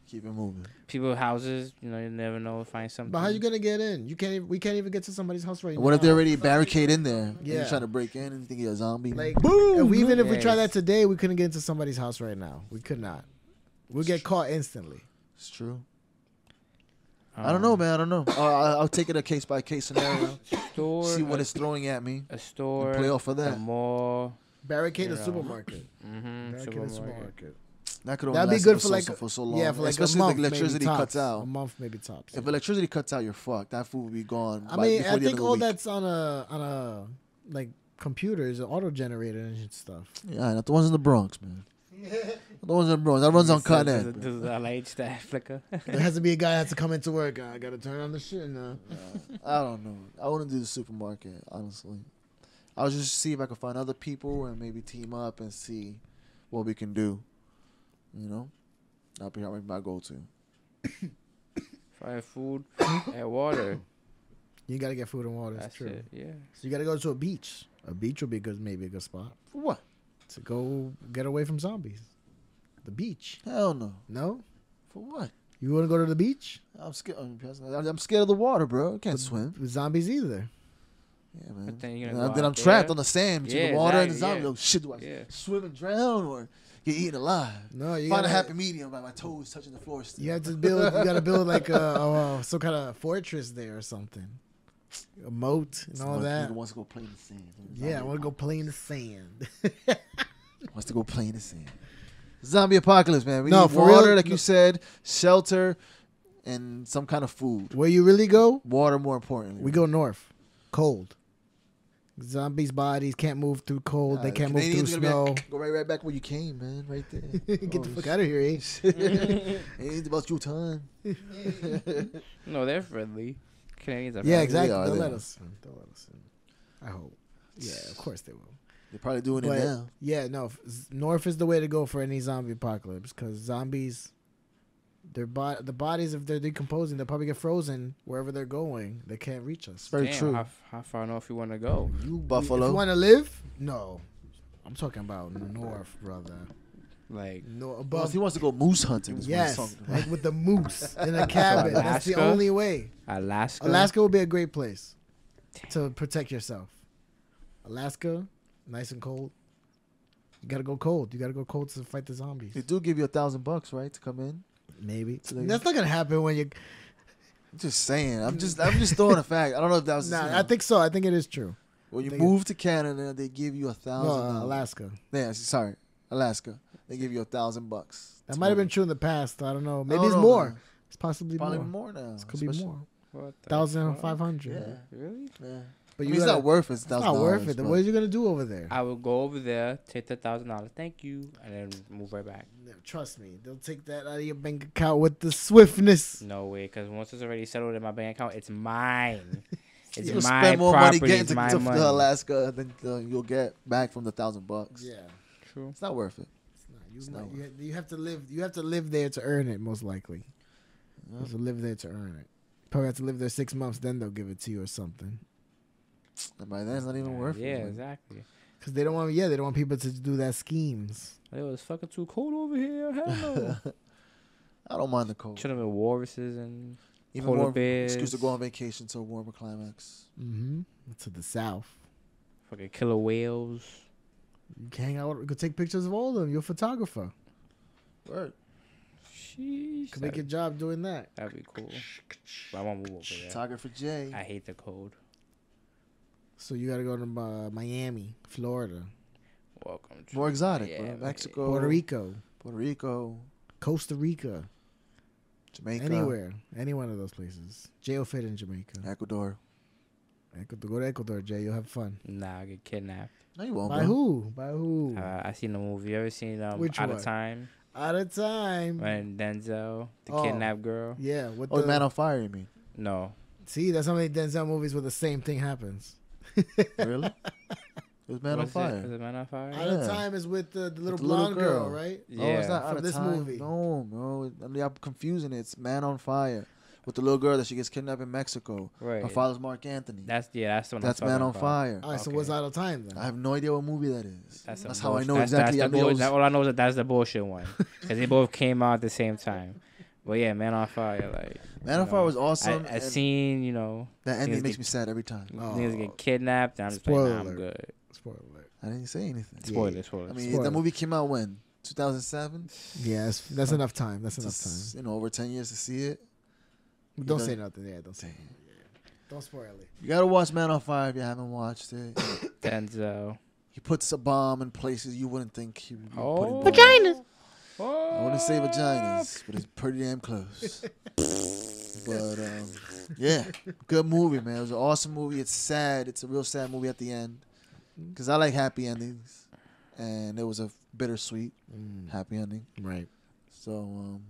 Keep it moving. People's houses, you never know. Find something. But how you gonna get in? We can't even get to somebody's house right now. What if they're already barricade in there? Yeah. And you're trying to break in and you think you're a zombie? Like, boom. even if we try that today, we couldn't get into somebody's house right now. We could not. We'll get caught instantly. It's true. I don't know, man. I don't know. I'll take it a case by case scenario. See what it's throwing at me. A store. Play off of that. A mall. Barricade a supermarket. Barricade a supermarket. That could only That'd be last good for so long. Yeah, for like especially a month, if the electricity maybe cuts out. A month, maybe tops. If electricity cuts out, you're fucked. That food will be gone. I mean, I think all that's on a like computers, an auto generator and stuff. Yeah, not the ones in the Bronx, man. The ones in the Bronx. That runs on Con Ed. Does the lights that flicker? There has to be a guy that has to come into work. I gotta turn on the shit now. I don't know. I wouldn't do the supermarket, honestly. I'll just see if I can find other people and maybe team up and see what we can do. That'll be my go-to. Find food and water. You gotta get food and water. That's true. it, yeah. So you gotta go to a beach. A beach would be maybe a good spot. For what? To go get away from zombies. The beach. Hell no. No? For what? You wanna go to the beach? I'm scared. I'm scared of the water, bro. I can't swim. With zombies either. Yeah, man. But then I'm trapped on the sand between the water and the zombie. Yeah. Oh, shit, do I swim and drown or get eaten alive? No, you find a happy medium by my toes touching the floor still. You have to build. You gotta build like some kind of fortress there or something. A moat and all that. Nigga wants to go play in the sand. Yeah, I want to go play in the sand. Wants to go play in the sand. Zombie apocalypse, man. We need for water, real, like you said, shelter, and some kind of food. Where you really go? Water, more importantly. We go north. Cold. Zombies' bodies can't move through cold. They can't move through snow. Go right back where you came, man. Right there. Get the fuck out of here, eh? Ain't about your time. No, they're friendly. Canadians are friendly. Yeah, exactly. They'll they let are. us in. I hope. Yeah, of course they will. They're probably doing it now. Yeah, no. North is the way to go for any zombie apocalypse because zombies, the bodies, if they're decomposing, they'll probably get frozen wherever they're going. They can't reach us. Very true. How far north you want to go? Buffalo. If you want to live? No. I'm talking about north, brother. Like above. He wants to go moose hunting. Yes, like with the moose in a cabin. That's the only way. Alaska would be a great place to protect yourself. Alaska, nice and cold. You gotta go cold. You gotta go cold to fight the zombies. They do give you $1,000, right, to come in. Maybe that's not gonna happen when you. I'm just saying. I'm just throwing a fact. I don't know if that was. Nah, I think so. I think it is true. When you move to Canada, they give you $1,000. No, Alaska. Yeah, sorry, Alaska. They give you $1,000. That might have been true in the past. I don't know. Maybe it's know, more. man. It's possibly probably more. now. It could be more. 1,500. Yeah. Really? Yeah. But it's not worth it. It's not worth it. What are you gonna do over there? I would go over there, take the $1,000, thank you, and then move right back. Trust me, they'll take that out of your bank account with the swiftness. No way, because once it's already settled in my bank account, it's mine. It's you'll my spend more property. money getting it's my to money. Alaska than you'll get back from the $1,000. Yeah, true. It's not worth it. You have to live. You have to live there to earn it. Most likely, you have to live there to earn it. Probably have to live there 6 months, then they'll give it to you or something. And by then, it's not even worth it. Yeah, exactly. Because they don't want. Yeah, they don't want people to do that schemes. It was fucking too cold over here. Hell no. I don't mind the cold. Should have been walruses and even polar more bears. excuse to go on vacation to a warmer climax. Mm-hmm. To the south. Fucking killer whales. You can hang out. You can take pictures of all of them. You're a photographer. Word. Sheesh. Can make a job doing that. That'd be cool. But I won't move over there. Photographer Jay. I hate the cold. So you gotta go to Miami, Florida. Welcome to more exotic, Miami. bro. Mexico, Puerto Rico, Costa Rica, Jamaica, anywhere, any one of those places. Jay will fit in Jamaica. Ecuador. Go to Ecuador, Jay. You'll have fun. Nah, I'll get kidnapped. No, you won't. By who? By who? I seen the movie. You ever seen Which Out one? of Time? Out of Time. When Denzel, the kidnapped girl. Yeah. Oh, Man on Fire, you mean? No. See, there's so many Denzel movies where the same thing happens. Really? It was Man on Fire. Was it Man on Fire? Out of Time is with the little blonde girl, right? Yeah. Oh, it's not Out From of this Time. movie. No, bro. I mean, I'm confusing it. It's Man on Fire with the little girl that she gets kidnapped in Mexico. Right. Her father's Mark Anthony. That's the one. That's Man on Fire. All right, so what's Out of Time then? I have no idea what movie that is. That's how I know exactly. All I know is that that's the bullshit one because they both came out at the same time. But yeah, Man on Fire, like Man on Fire was awesome. I seen, that ending makes me sad every time. Niggas get kidnapped, and I'm just like, nah, I'm good. Spoiler alert. I didn't say anything. Spoiler. I mean, that movie came out when 2007. Yeah, that's enough time. That's enough time. Over 10 years to see it. Don't say nothing. Yeah, don't say. Don't spoil it. You gotta watch Man on Fire if you haven't watched it. Denzel. He puts a bomb in places you wouldn't think he would. Vaginas. I wouldn't say vaginas, but it's pretty damn close. But yeah, good movie, man. It was an awesome movie. It's sad. It's a real sad movie at the end because I like happy endings, and it was a bittersweet happy ending. Right. So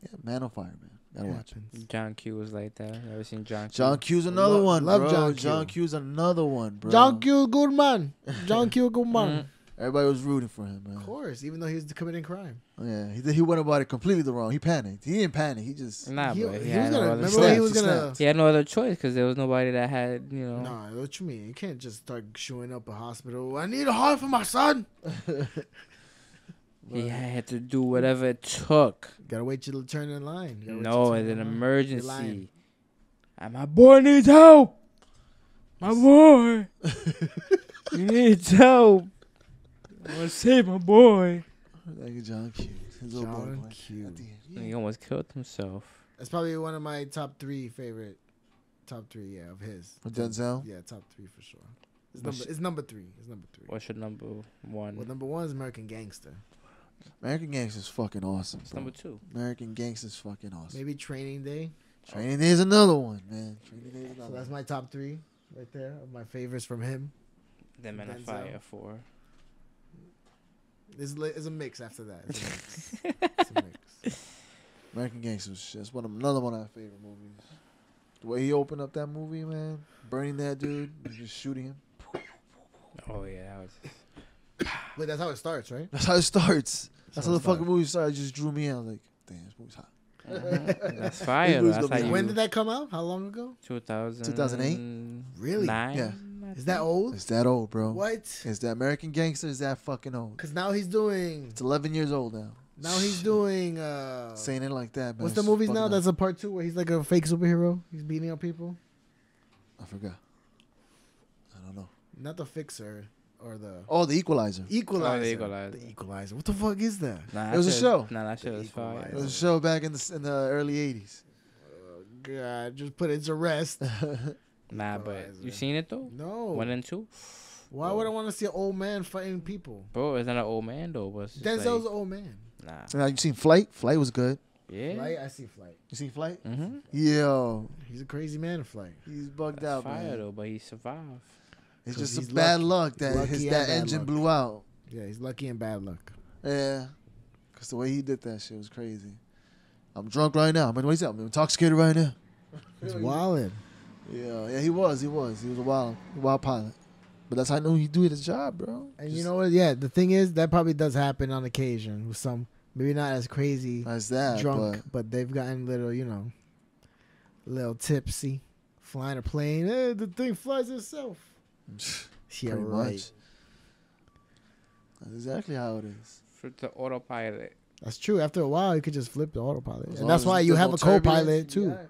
yeah, Man on Fire, man. Gotta watch it. John Q was like that. Ever seen John Q? John Q's another one, love bro. John Q. John Q's another one, bro. John Q, good man. John Q, good man. Everybody was rooting for him, man. Of course, even though he was committing crime. Yeah, he went about it completely the wrong. He panicked. He didn't panic. He just but he was had no gonna. other Remember choice. when he was gonna. He had no other choice because there was nobody that had, Nah, what you mean? You can't just start showing up at hospital. I need a heart for my son. He had to do whatever it took. Gotta wait till you turn in line. No, it's an emergency. My boy needs help. My boy. He needs help. I want to save my boy. Like John Q. His little John boy. Q. He almost killed himself. That's probably one of my top three, yeah, of his. For Denzel? Yeah, top three for sure. It's number three. What's your number one? Well, number one is American Gangster. American Gangster's fucking awesome. It's number two. American Gangster's fucking awesome. Maybe Training Day. Training Day is another one, man. Training Day is another So that's my top three right there of my favorites from him. Then Man on Fire 4. It's a mix after that. It's a mix. American Gangster's that's another one of my favorite movies. The way he opened up that movie, man, burning that dude, and just shooting him. Oh yeah, that was. Wait, that's how it starts, right? That's how it starts. That's how the fucking movie started. It just drew me in. I was like, damn, this movie's hot. That's fire. Though. That's When did that come out? How long ago? 2008. Really? 9. Yeah. Is that old? It's that old, bro. What? Is that American Gangster? Is that fucking old? Because now he's doing. It's 11 years old now. Now he's doing. Saying it like that, man. What's the movies now? That's a part 2 where he's like a fake superhero. He's beating up people. I forgot. I don't know. Not the Fixer or the. Oh, the Equalizer. Equalizer. The Equalizer. The Equalizer. What the fuck is that? Nah, It was a show. Nah, that shit was fire. It was a show back in the early 80s. God, just put it to rest. Nah, but you seen it though? No. 1 and 2. Why would I want to see an old man fighting people? Bro, it's not an old man though. But it's just Denzel's like, an old man. Nah. Now, you seen Flight? Flight was good. Yeah. Flight? I see Flight. You seen Flight? Mm-hmm. Yo. He's a crazy man in Flight. He's bugged That's out, fire man. though, but he survived. It's 'Cause just he's some bad lucky. luck that Lucky and that bad engine luck. blew out. Yeah, he's lucky and bad luck. Yeah. Because the way he did that shit was crazy. I'm drunk right now. What is that? I'm intoxicated right now. He's wildin'. Yeah, he was. He was a wild pilot. But that's how I know he do his job, bro. And you know what? Yeah, the thing is, that probably does happen on occasion with some, maybe not as crazy As that, drunk, but they've gotten little tipsy, flying a plane. Hey, the thing flies itself. Yeah, pretty right. much. That's exactly how it is. For the autopilot. That's true. After a while, you could just flip the autopilot, As and long that's as why you there's have no a co-pilot turbulence, too. yeah.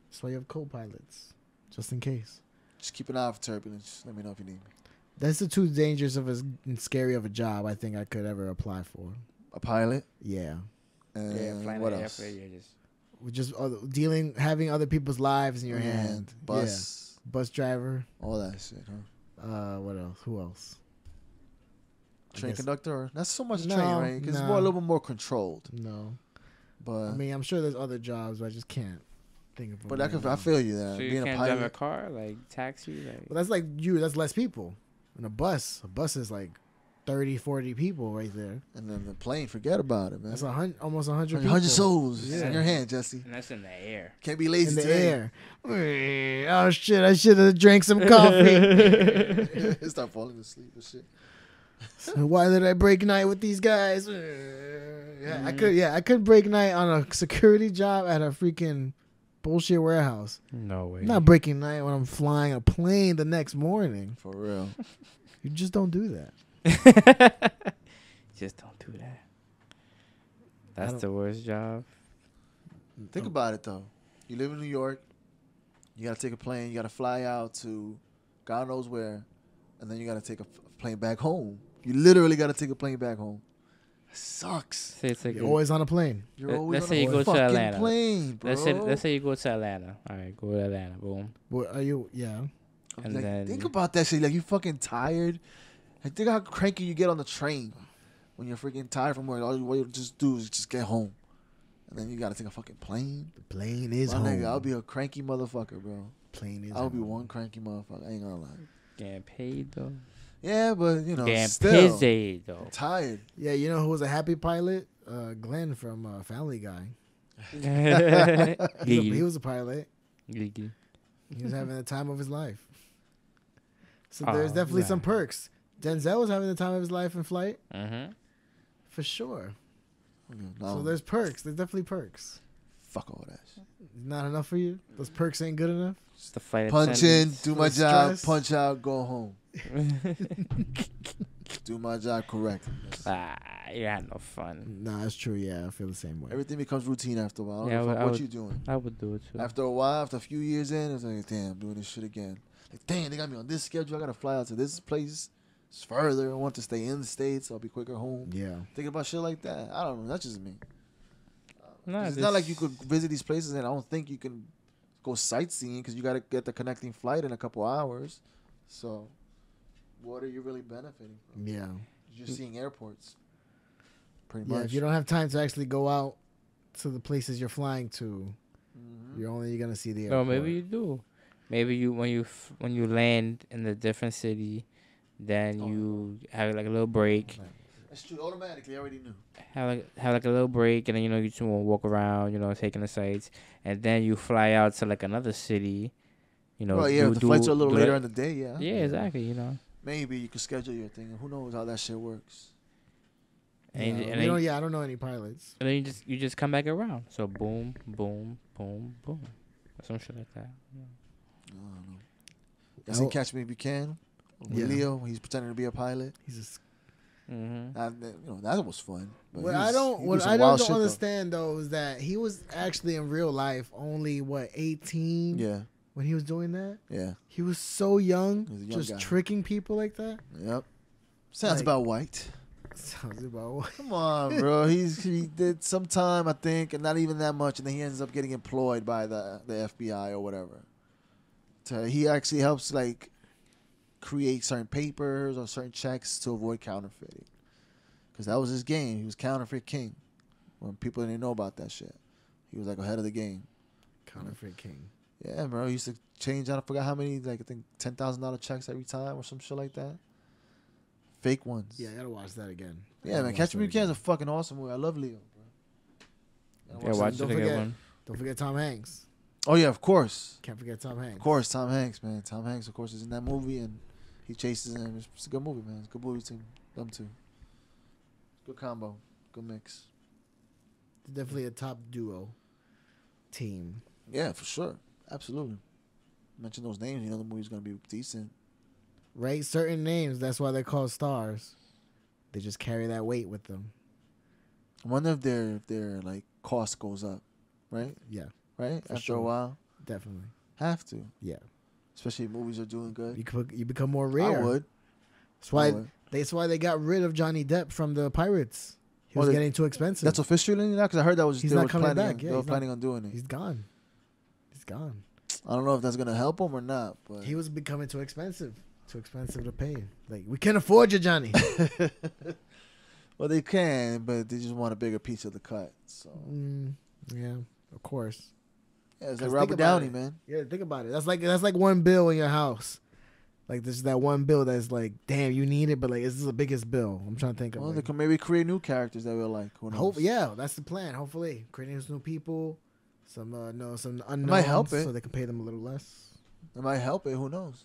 That's why you have co-pilots, just in case. Just keep an eye out for turbulence. Let me know if you need me. That's the two dangerous of as scary of a job I think I could ever apply for. A pilot. Yeah. And flying what the else? airplane, you're just Having other people's lives in your Yeah, hand. bus. Yeah. Bus driver. All that shit, huh? What else? Who else? Train conductor? Or, that's so much No, train, right? Because it's no. a little bit more controlled. No. But I mean, I'm sure there's other jobs, but I just can't think of them. but right now. I feel you there. So you Being can't a pilot. drive a car, like taxi, like. Well, that's like that's less people. In a bus is like 30, 40 people right there. And then the plane, forget about it, man. That's almost 100 people. 100 souls Yeah. in your hand, Jesse. And that's in the air. Can't be lazy In the today. air. Oh, shit. I should have drank some coffee. Start falling asleep and shit. So why did I break night with these guys? Yeah, I could break night on a security job at a freaking bullshit warehouse. No way. I'm not breaking night when I'm flying a plane the next morning. For real. You just don't do that. Just don't do that. That's the worst job. Think about it, though. You live in New York. You got to take a plane. You got to fly out to God knows where. And then you got to take a plane back home. You literally got to take a plane back home. It sucks. Say it's like You're always on a plane. You're always let's on say you a go to fucking Atlanta. plane, bro. let's say you go to Atlanta. All right, go to Atlanta. Boom. What are you? Yeah. And Like, then think about that shit. Like, you fucking tired. Like, think how cranky you get on the train when you're freaking tired from work. All you just do is just get home. And then you got to take a fucking plane. The plane is My home. nigga, I'll be a cranky motherfucker, bro. Plane is I'll home. be one cranky motherfucker. I ain't gonna lie. getting paid though. Yeah, but, you know, Getting still. paid though. Tired. Yeah, you know who was a happy pilot? Glenn from Family Guy. He was a pilot. Giggity. He was having the time of his life. So Oh, there's definitely some yeah. perks. Denzel was having the time of his life in flight, Mm-hmm. for sure. No, So there's perks. There's definitely perks. fuck all that shit. Not enough for you? Those perks ain't good enough? Just the flight Punch in, attendants. do my For job, stress. punch out, go home. Do my job correctly. You had no fun. Nah, it's true. Yeah, I feel the same way. Everything becomes routine after a while. I don't Yeah, know I what would- you doing. I would do it too. After a while, after a few years in, it's like, damn, I'm doing this shit again. Like, damn, they got me on this schedule. I gotta fly out to this place. It's further. I want to stay in the States. I'll be quicker home. Yeah. Thinking about shit like that. I don't know. That's just me. No, It's not like you could visit these places, and I don't think you can go sightseeing because you got to get the connecting flight in a couple hours. So, what are you really benefiting from? Yeah. You're just seeing airports. Pretty Yeah, much. if you don't have time to actually go out to the places you're flying to, Mhm. you're only going to see the No, airport. maybe you do. Maybe you when you land in a different city, then you have like a little break. That's true. Automatically, I already knew. Have like a little break, and then you just want to walk around, taking the sights, and then you fly out to like another city. Well, yeah, if the flights are a little do later that- in the day, yeah. Yeah, exactly. Maybe you could schedule your thing. Who knows how that shit works? And, Yeah, and, we then, don't- yeah, I don't know any pilots. and then you just come back around. So boom, boom, boom, boom, or some shit like that. I don't know. You see Oh. Catch Me If You Can? With Yeah. Leo, when he's pretending to be a pilot. He's just, Mm-hmm. That was fun. But what he I was- don't he what did some I wild don't shit, though. understand though is that he was actually in real life only 18 Yeah, when he was doing that. yeah, He was so young, He was a young just guy. tricking people like that. yep. Sounds Like- about white. Sounds about Come on, bro. He did some time, I think, and not even that much, and then he ends up getting employed by the FBI or whatever. He actually helps like create certain papers or certain checks to avoid counterfeiting, because that was his game. He was counterfeit king. When people didn't know about that shit, he was like ahead of the game. counterfeit king. Yeah, bro. He used to change. I forgot how many. Like I think $10,000 checks every time or some shit like that. Fake ones. Yeah, I gotta watch that again. Yeah, man. Catch Me If You Can is a fucking awesome movie. I love Leo, bro. Yeah, watch it Don't a good forget- one. Don't forget Tom Hanks. Oh yeah, of course. Can't forget Tom Hanks. Of course, Tom Hanks, man. Tom Hanks, of course, is in that movie, and he chases him. It's a good movie, man. It's a good movie to them two. Good combo, good mix. Definitely a top duo team. Yeah, for sure, absolutely. Mention those names, you know the movie's gonna be decent. Right? Certain names, that's why they're called stars. They just carry that weight with them. I wonder if their like cost goes up, right? Yeah, Right For after sure. a while, definitely. have to, Yeah. especially if movies are doing good. You become more rare. I would. That's why I would. that's why they got rid of Johnny Depp from the Pirates. He Oh, was they- getting too expensive. That's officially now because I heard that was He's they not were coming planning back. on, Yeah, they were he's not- planning on doing it. He's gone. He's gone. I don't know if that's gonna help him or not, but He was becoming too expensive. Too expensive to pay. Like, we can't afford you, Johnny. well, they can, but they just want a bigger piece of the cut. So Yeah, of course. yeah, it's 'Cause like think Robert about Downey, it. man. Yeah, think about it. That's like one bill in your house. Like this is that one bill that's like, damn, you need it, but like, is this the biggest bill? I'm trying to think of. Well, like, they can maybe create new characters that we'll like. Who knows? yeah, that's the plan. Hopefully, creating some new people, some some unknowns, might help it. so they can pay them a little less. It might help it. Who knows?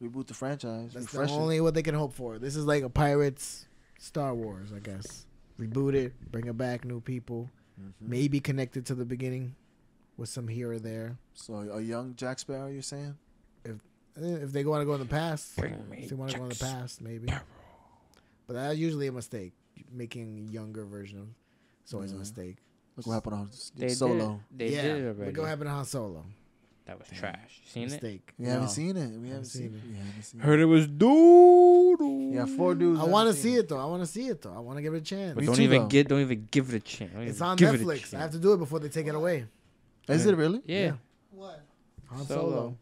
Reboot the franchise. That's refresh the only what they can hope for. This is like a Pirates Star Wars, I guess. Reboot it, bring it back, new people, maybe connected to the beginning with some here or there. So a young Jack Sparrow, you're saying? If they want to go in the past, If they want to go in the past, maybe. But that's usually a mistake. Making a younger version of it's always a mistake. Look what happened on They Solo. They did it already. Look what happened to Han Solo. That was trash. You seen Mistake. We haven't seen it. We haven't seen it. it? Heard it was doo. Yeah, 4 dudes. I want to see it though. I want to see it though. I want to give it a chance. But Me too, though. don't even give it a chance. It's on Netflix. I have to do it before they take it away. Is it really? Yeah. What? Han Solo. Solo.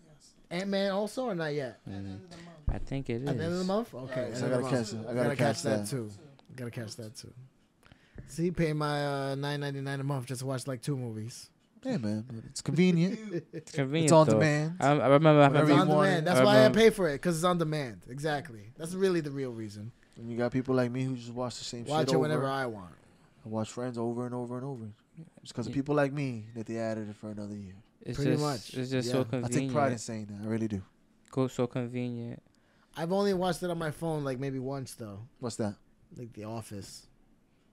Yes. Ant-Man also or not yet? At the end of the month. I think it is. At the end of the month? Okay. So I gotta catch it. I gotta catch that too. Gotta catch that too. See, pay my $9.99 a month just to watch like 2 movies. Yeah, man. It's convenient. It's convenient. It's on though. demand. I remember Whenever It's you on want demand. it. That's why I pay for it, because it's on demand. Exactly. That's really the real reason. And you got people like me who just watch the same Watch shit it over. whenever I want. I watch Friends over and over and over. It's because of people like me that they added it for another year. It's Pretty just, much. It's just Yeah. so I convenient. take pride in saying that. I really do. So convenient. I've only watched it on my phone like maybe once though, What's that? like The Office.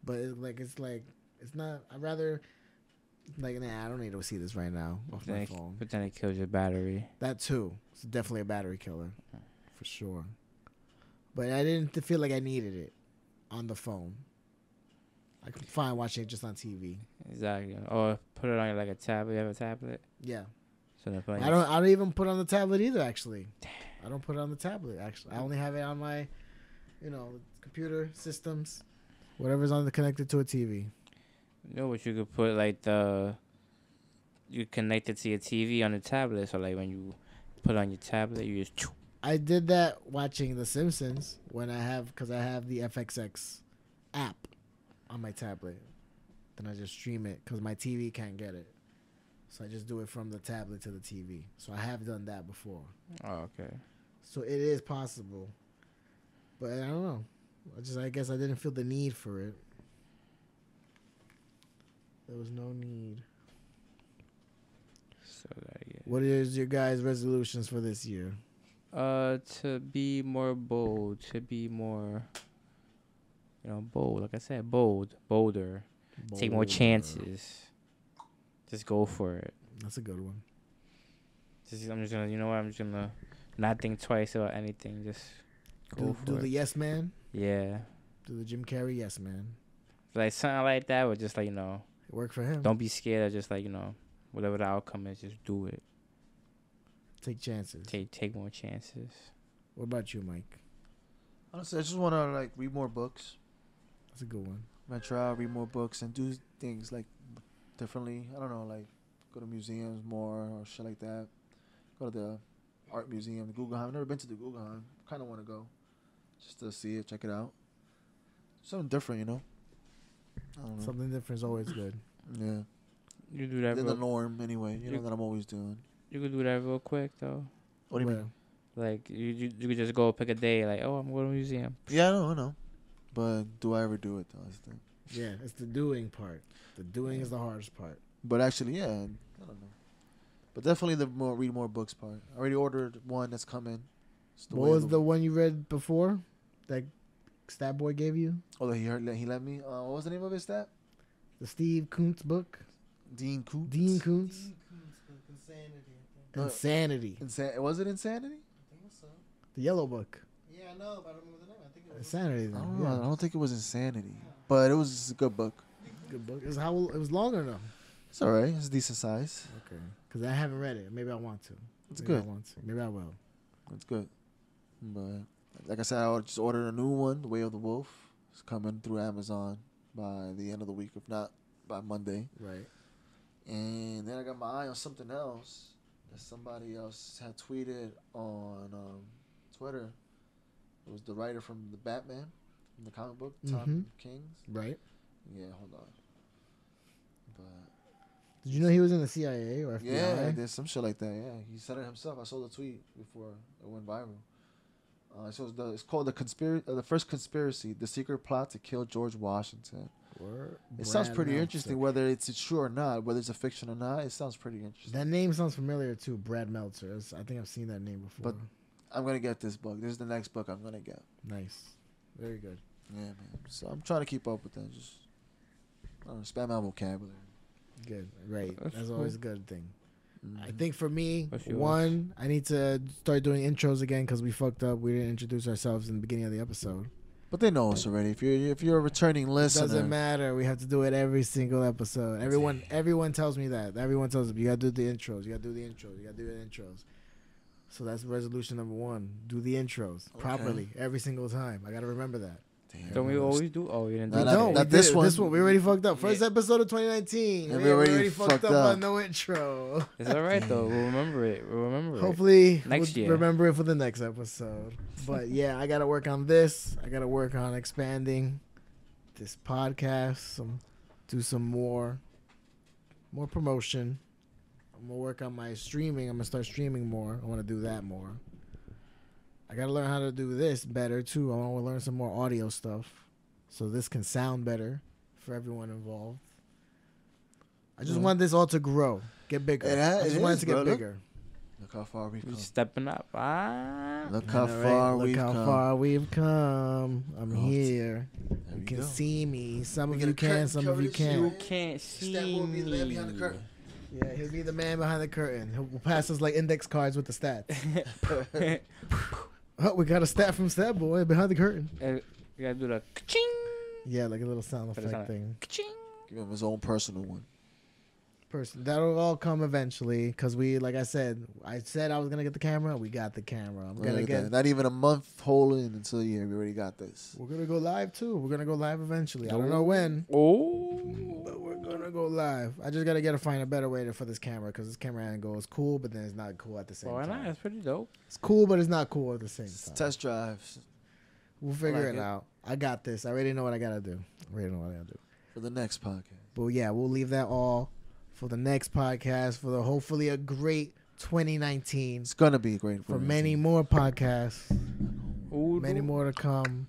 But it's not. I'd rather like I don't need to see this right now off my phone. But then it kills your battery. That too. It's definitely a battery killer, for sure. But I didn't feel like I needed it on the phone. I could fine watching it just on TV. Exactly. Or put it on like a tablet. You have a tablet? Yeah. So then put it I don't even put it on the tablet either. Actually, I don't put it on the tablet. Actually, I only have it on my, computer systems, whatever's on the connected to a TV. You know what you could put you connect it to your TV on the tablet. So like when you put it on your tablet, you just. I did that watching The Simpsons because I have the FXX app on my tablet. Then I just stream it because my TV can't get it. So I just do it from the tablet to the TV. So I have done that before. Oh, okay. So it is possible. But I don't know. I guess I didn't feel the need for it. There was no need. So What is your guys' resolutions for this year? To be more bold. To be more, bold. Like I said, bolder. Take more chances. Just go for it. That's a good one. I'm just gonna, I'm just gonna not think twice about anything. Just go for it. Do the yes man? Yeah. Do the Jim Carrey yes man? Like something like that, or just like, It worked for him. don't be scared of just like, whatever the outcome is, just do it. Take chances. Take more chances. What about you, Mike? Honestly, I just want to read more books. That's a good one. I'm gonna try to read more books and do things differently. I don't know, go to museums more or shit like that. Go to the art museum, the Guggenheim. I've never been to the Guggenheim. Kind of want to go just to see it, check it out. Something different, I don't know. Something different is always good. Yeah. You do that. Than the norm, anyway. That I'm always doing. You could do that real quick though. What do you mean? Like you could just go pick a day. Like, oh, I'm going to a museum. Yeah, I know. But do I ever do it though? That's the thing. Yeah, it's the doing part. The doing is the hardest part. But actually, yeah, I don't know. But definitely the read more books part. I already ordered one that's coming. What was the one you read before that Stat Boy gave you? Oh, he let me. What was the name of his stat? The Steve Kuntz book? Dean Koontz. Dean Kuntz? Insanity, I think. Insanity. Was it Insanity? I think so. The yellow book. Yeah, I know, but I don't remember the name. I think it was Insanity. I Then. don't know. Yeah. I don't think it was Insanity, but it was a good book. Good book. It was long or no? It's all right. It's decent size. Okay. Because I haven't read it. Maybe I want to. It's Maybe good. I want to. Maybe I will. It's good. But like I said, I just ordered a new one, The Way of the Wolf. It's coming through Amazon by the end of the week, if not by Monday. Right. And then I got my eye on something else that somebody else had tweeted on Twitter. It was the writer from the Batman, from the comic book, Tom King's. Right. Yeah, hold on. But Did you know he was in the CIA or FBI? Yeah, there's some shit like that. Yeah, he said it himself. I saw the tweet before it went viral. It's called the first conspiracy, the secret plot to kill George Washington. It sounds pretty interesting, whether it's true or not, whether it's a fiction or not. It sounds pretty interesting. That name sounds familiar too, Brad Meltzer. I think I've seen that name before. But I'm gonna get this book. This is the next book I'm gonna get. Nice, very good. Yeah, man. So I'm trying to keep up with that. Just spam my vocabulary. Good, right? That's cool. always a good thing. Mm-hmm. I think for me, one, I need to start doing intros again because we fucked up. We didn't introduce ourselves in the beginning of the episode. But they know us already. If you're a returning listener, It doesn't matter. We have to do it every single episode. Everyone tells me that. Everyone tells me you gotta do the intros. You gotta do the intros. You gotta do the intros. So that's resolution number 1. Do the intros properly every single time. I gotta remember that. Damn. Don't we always do? Oh, you didn't do No, that. this one. We already fucked up. First episode of 2019. And we already fucked up on no intro. It's all right though. We'll remember it. Hopefully next year. Remember it for the next episode. But yeah, I gotta work on this. I gotta work on expanding this podcast. Do some more promotion. I'm gonna work on my streaming. I'm gonna start streaming more. I want to do that more. I gotta learn how to do this better too. I want to learn some more audio stuff, so this can sound better for everyone involved. I just want this all to grow, get bigger. I just want it to get bigger. Look how far we've come. We're stepping up. Look how far we've come. I'm here. You can see me. Some of you can, some of you can't. You can't see me. The man behind the curtain. Yeah, he'll be the man behind the curtain. He'll pass us like index cards with the stats. Oh, we got a stat from Stat Boy behind the curtain. You gotta do the ka-ching. Yeah, like a little sound effect thing. Ka-ching. Give him his own personal one. That'll all come eventually, because like I said I was gonna get the camera. We got the camera. I'm gonna get not even a month whole in until a year. We already got this. We're gonna go live too. We're gonna go live eventually. I don't know when. But we're gonna go live. I just gotta find a better way for this camera, because this camera angle is cool, but then it's not cool at the same time. Why not? It's pretty dope. It's cool, but it's not cool at the same time. Test drives. We'll figure it out. I got this. I already know what I gotta do. For the next podcast. But yeah, we'll leave that all for the next podcast, for hopefully a great 2019. It's gonna be great for many more podcasts. Many more to come.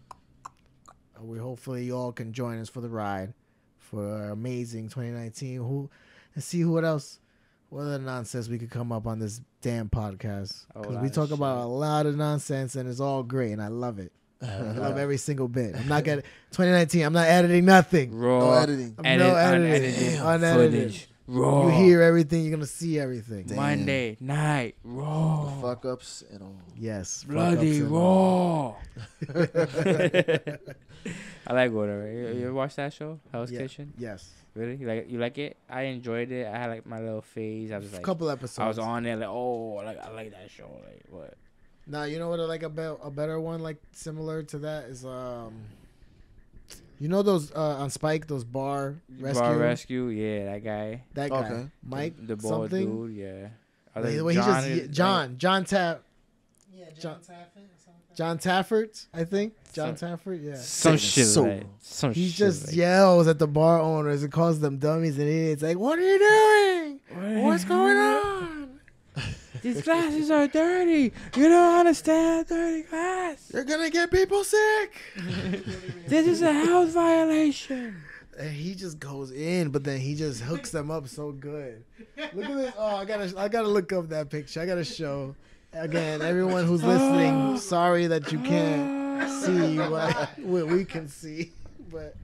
Hopefully you all can join us for the ride for our amazing 2019. And see what other nonsense we could come up on this damn podcast. Because we talk about a lot of nonsense and it's all great and I love it. I love every single bit. I'm not getting 2019. I'm not editing nothing. No editing. No editing. Unedited. Footage. Raw. You hear everything. You're gonna see everything. Damn. Monday night raw. The fuck ups and all. Yes. Bloody raw. I like Gordo. You watch that show, Hell's Kitchen? Yes. Really? You like it? I enjoyed it. I had like my little phase. I was like, a couple episodes. I was on there like, I like that show. Like what? Now you know what I like about a better one, like similar to that is you know those on Spike, those bar rescue. Bar rescue, yeah, that guy. That guy, Mike, the bald dude, yeah. John Taff. Yeah, John Taffet. John Taffert, I think. John Taffert, yeah. Some shit like that. He just yells at the bar owners and calls them dummies and idiots. Like, what are you doing? What's going on? These glasses are dirty. You don't understand dirty glass. You're going to get people sick. This is a health violation. And he just goes in, but then he just hooks them up so good. Look at this. Oh, I gotta look up that picture. I gotta show. Again, everyone who's listening, sorry that you can't see what we can see. But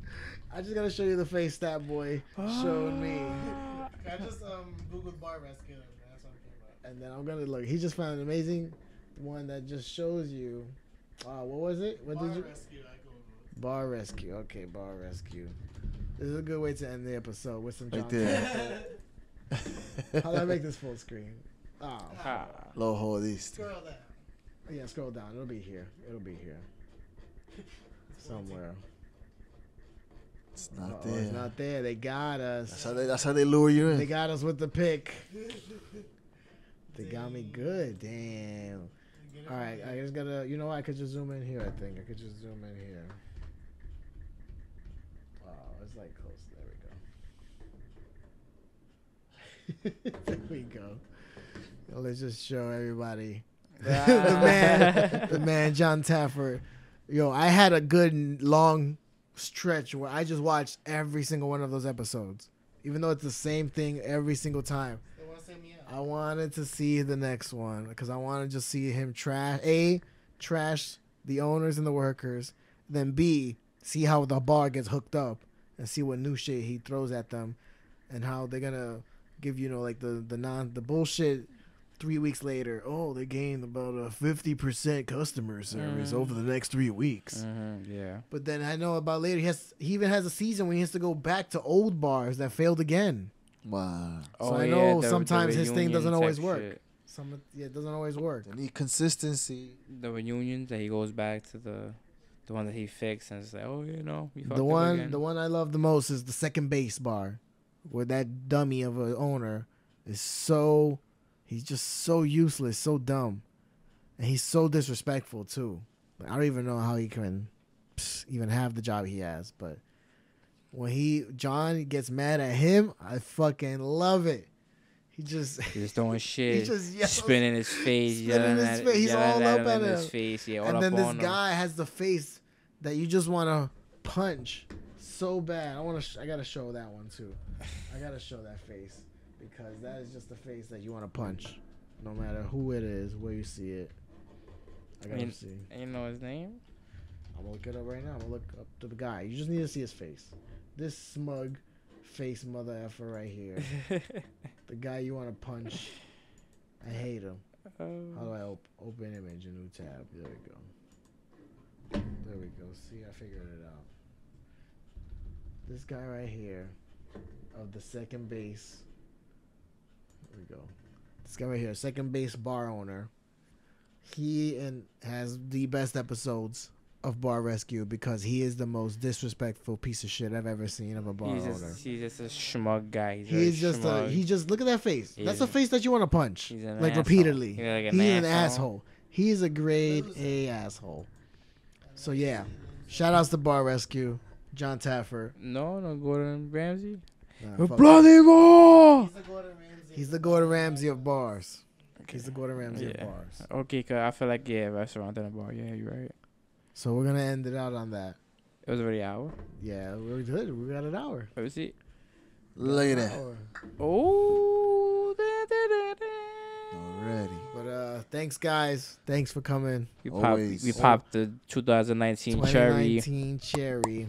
I just gotta show you the face Stat Boy showed me. I just Googled bar rescue. That's what it came up. And then I'm gonna look. He just found an amazing one that just shows you. What was it? What bar did you? Rescue, I Googled. Bar rescue. Okay, bar rescue. This is a good way to end the episode with some John. Right there. How do I make this full screen? Oh. Low hold these. Scroll down. Yeah, scroll down. It'll be here. Somewhere. It's not there. It's not there. They got us. That's how they lure you in. They got us with the pick. They got me good. Damn. All right, I just gotta. You know what? I could just zoom in here. I think I could just zoom in here. Wow, it's like close. There There we go. Let's just show everybody. the man, John Taffer. Yo, I had a good long stretch where I just watched every single one of those episodes. Even though it's the same thing every single time. I wanted to see the next one because I wanted to see him trash the owners and the workers, then B, see how the bar gets hooked up and see what new shit he throws at them and how they're gonna give like the bullshit 3 weeks later. Oh, they gained about a 50% customer service over the next 3 weeks. Yeah. But then I know about later he even has a season where he has to go back to old bars that failed again. Wow. So I know sometimes his thing doesn't always work. It doesn't always work. They need consistency. The reunions that he goes back to the one that he fixed and it's like, oh, we fucked the up again. The one I love the most is the second base bar, where that dummy of an owner is he's just so useless, so dumb, and he's so disrespectful too. I don't even know how he can even have the job he has, but when John gets mad at him, I fucking love it. He's just throwing shit. He just yells, spinning his face. He's all up at him. His face. Yeah, and then this guy has the face that you just want to punch so bad. I gotta show that one too. I gotta show that face because that is just the face that you want to punch, no matter who it is, where you see it. I gotta see. And you know his name? I'm gonna look it up right now. I'm gonna look up to the guy. You just need to see his face. This smug face mother effer right here. The guy you want to punch. I hate him. How do I open image, a new tab? There we go. There we go. See, I figured it out. This guy right here of the second base. There we go. This guy right here, second base bar owner. He has the best episodes of Bar Rescue because he is the most disrespectful piece of shit I've ever seen of a bar owner. He's just a schmug guy. He's just look at that face. That's a face that you want to punch like repeatedly. He's an asshole. He's a grade A asshole. So yeah, shout outs to Bar Rescue, John Taffer. No, Gordon Ramsay. Bloody raw. He's the Gordon Ramsay of bars. He's the Gordon Ramsay of bars. Okay, cause I feel like restaurant and a bar. Yeah, you're right. So we're gonna end it out on that. It was already an hour. Yeah, we're good. We got an hour. Let me see. Look at that. Oh, already. But thanks guys. Thanks for coming. We popped the 2019 cherry. 2019 cherry.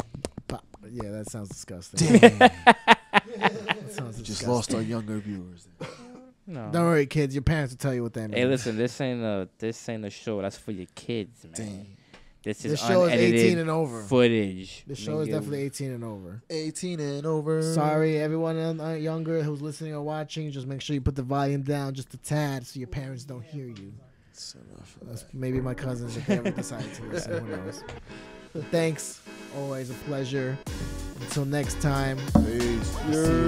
Yeah, that sounds disgusting. Damn. That sounds just lost our younger viewers. No. Don't worry, kids. Your parents will tell you what that means. Hey, listen, this ain't a show. That's for your kids, man. Damn. This show is 18 and over. Footage. The show is definitely 18 and over. 18 and over. Sorry, everyone younger who's listening or watching. Just make sure you put the volume down just a tad so your parents don't hear you. That's maybe my cousins if they ever decide to listen. Who knows? But thanks. Always a pleasure. Until next time. Peace. See you.